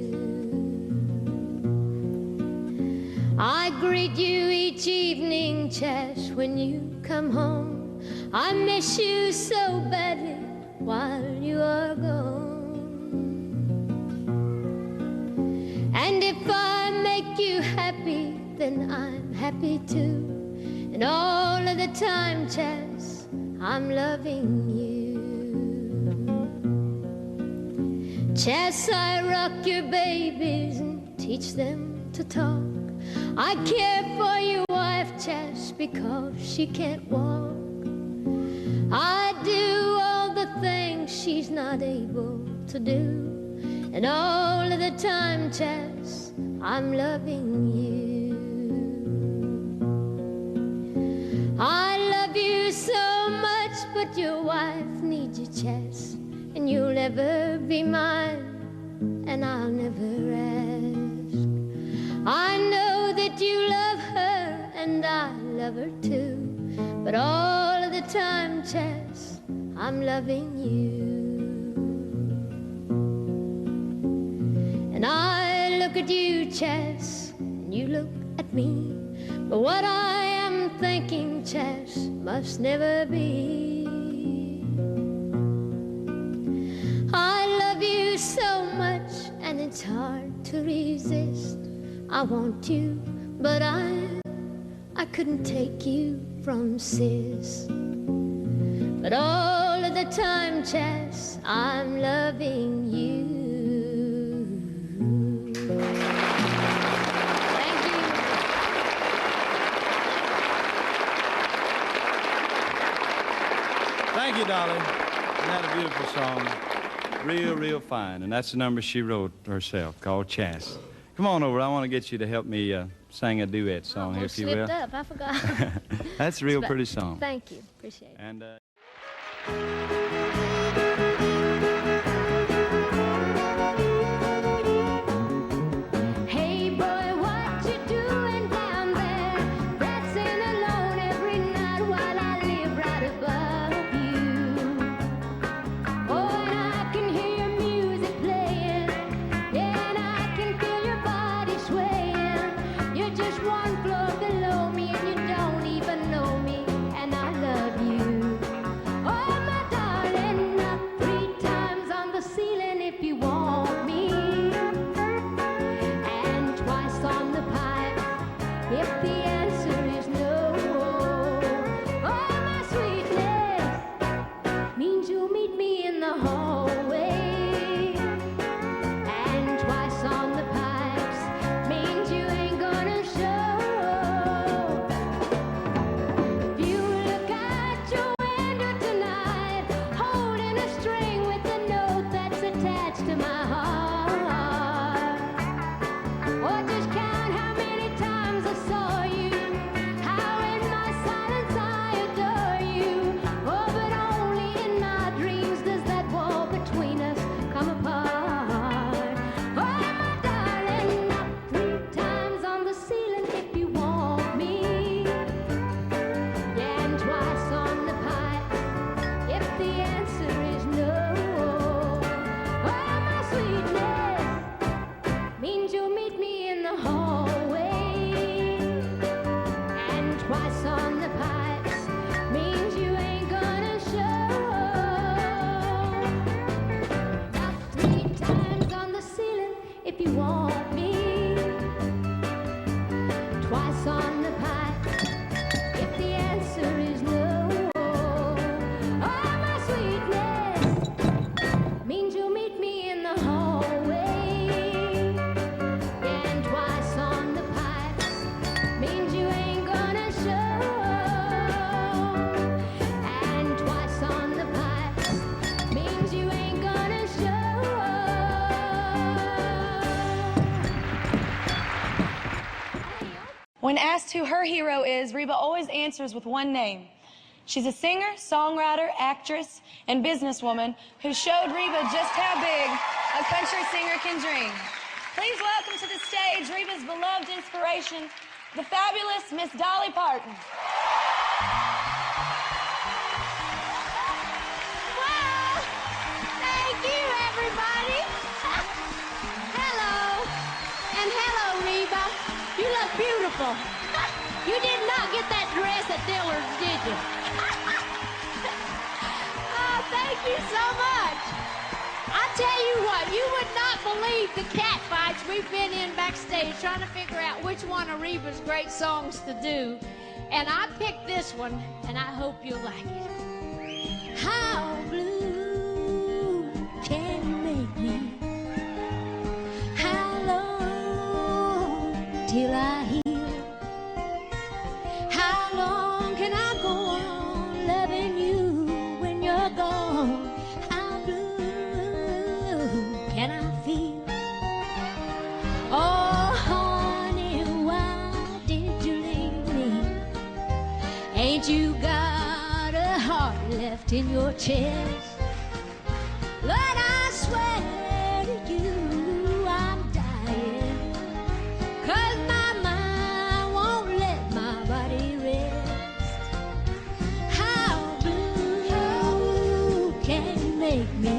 [SPEAKER 1] I greet you each evening, Chess, when you come home. I miss you so badly while you are gone. And if I make you happy, then I'm happy too. And all of the time, Chas, I'm loving you. Chas, I rock your babies and teach them to talk. I care for your wife, Chas, because she can't walk. I do all the things she's not able to do. And all of the time, Chas, I'm loving you. I love you so much, but your wife needs you, Chas. And you'll never be mine, and I'll never ask. I know that you love her, and I love her too. But all of the time, Chas, I'm loving you. And I look at you, Chas, and you look at me. But what I am thinking, Chas, must never be. I love you so much, and it's hard to resist. I want you, but I couldn't take you from Sis. But all of the time, Chas, I'm loving you. Thank you.
[SPEAKER 9] Thank you, Dolly. Isn't that a beautiful song? Real, real fine. And that's the number she wrote herself, called Chas. Come on over. I want to get you to help me sing a duet song here, if you will.
[SPEAKER 1] Slipped up. I forgot.
[SPEAKER 9] That's a real pretty song.
[SPEAKER 1] Thank you. Appreciate it.
[SPEAKER 9] And
[SPEAKER 1] Hey boy, what you doing down there? Dancing alone every night while I live right above you. Oh, and I can hear your music playing. Yeah, and I can feel your body swaying. You're just one floor below me, and you don't even know me, and I love you. Oh, my darling, up 3 times on the ceiling if you want me. And twice on the pipe if the answer is no. Oh, my sweetness means you'll meet me in the hallway. And twice on the pipes means you ain't gonna show. If you look out your window tonight, holding a string with a note that's attached to my heart. Or just count how many times I saw you, how in my silence I adore you. Oh, but only in my dreams does that wall between us come apart. Oh, my darling, up 3 times on the ceiling if you want me. Yeah, and twice on the pipe if the answer is no. Oh, my sweetness means you'll meet me in the hallway. And twice on the pipes means you ain't gonna show. Now 3 times on the ceiling if you want me. Twice on the pipe if the answer is no. Oh, my sweetness means you'll meet me in the hallway. And twice on the pipes means you ain't gonna show. And twice on the pipes means you ain't gonna show.
[SPEAKER 10] When asked who her hero is, Reba always answers with one name. She's a singer, songwriter, actress, and businesswoman who showed Reba just how big a country singer can dream. Please welcome to the stage Reba's beloved inspiration, the fabulous Miss Dolly Parton.
[SPEAKER 1] Well, thank you, everybody. Hello. And hello, Reba. You look beautiful. You did not get that dress at Dillard's, did you? Oh, thank you so much.
[SPEAKER 6] I tell you what, you would not believe the cat fights we've been in backstage trying to figure out which one of Reba's great songs to do. And I picked this one, and I hope you'll like it. How blue can you make me? How long till I heal? How long can I go on loving you when you're gone? How blue can I feel? Oh, honey, why did you leave me? Ain't you got a heart left in your chest? Lord, I swear to you, I'm dying, 'cause my mind won't let my body rest. How blue can you make me?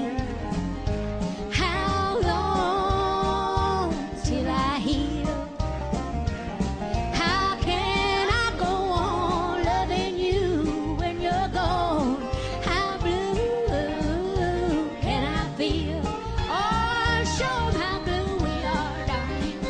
[SPEAKER 6] How long till I heal? How can I go on loving you when you're gone? How blue can I feel? Oh, show 'em how blue we are, darling.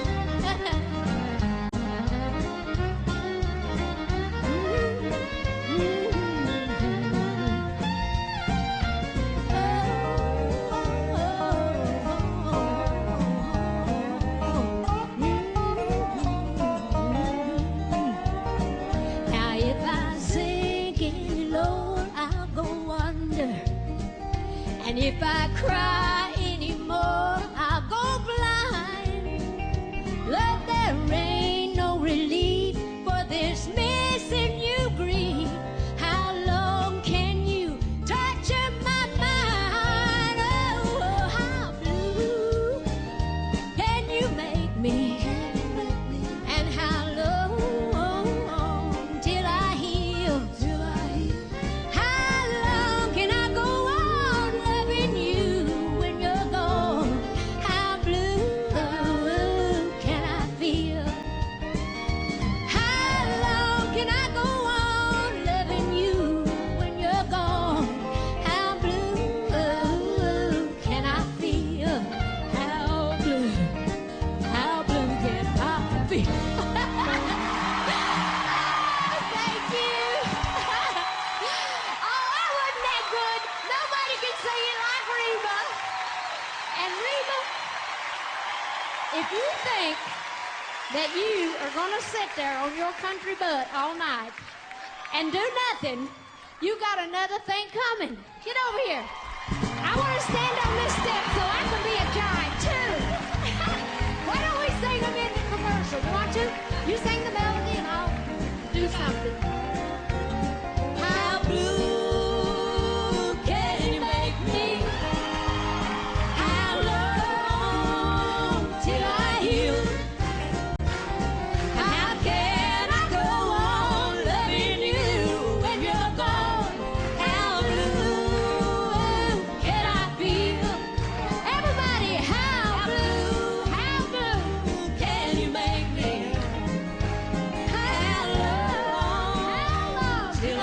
[SPEAKER 6] Now if I sink any lower, I'll go under. And if I cry anymore, I'll go blind. Love, there ain't no relief for this missing you grief. How long can you torture my mind? Oh, how blue can you make me? And how long till I heal? How long can I go on loving you when you're gone? How blue can I feel? How long can I go on loving you when you're gone? How blue can I feel? How blue can I feel? Thank you. Oh, that wasn't that good. Nobody can sing it like Reba. And Reba, if you think that you are going to sit there on your country butt all night and do nothing, you got another thing coming. Get over here. I want to stand on this step so I can be a giant too. Why don't we sing them in the commercial? You want to? You sing the melody and I'll do something. How blue can you make me? How long till I heal? How can I go on loving you when you're gone? How blue can I feel? Everybody, how blue can you make me? How long till I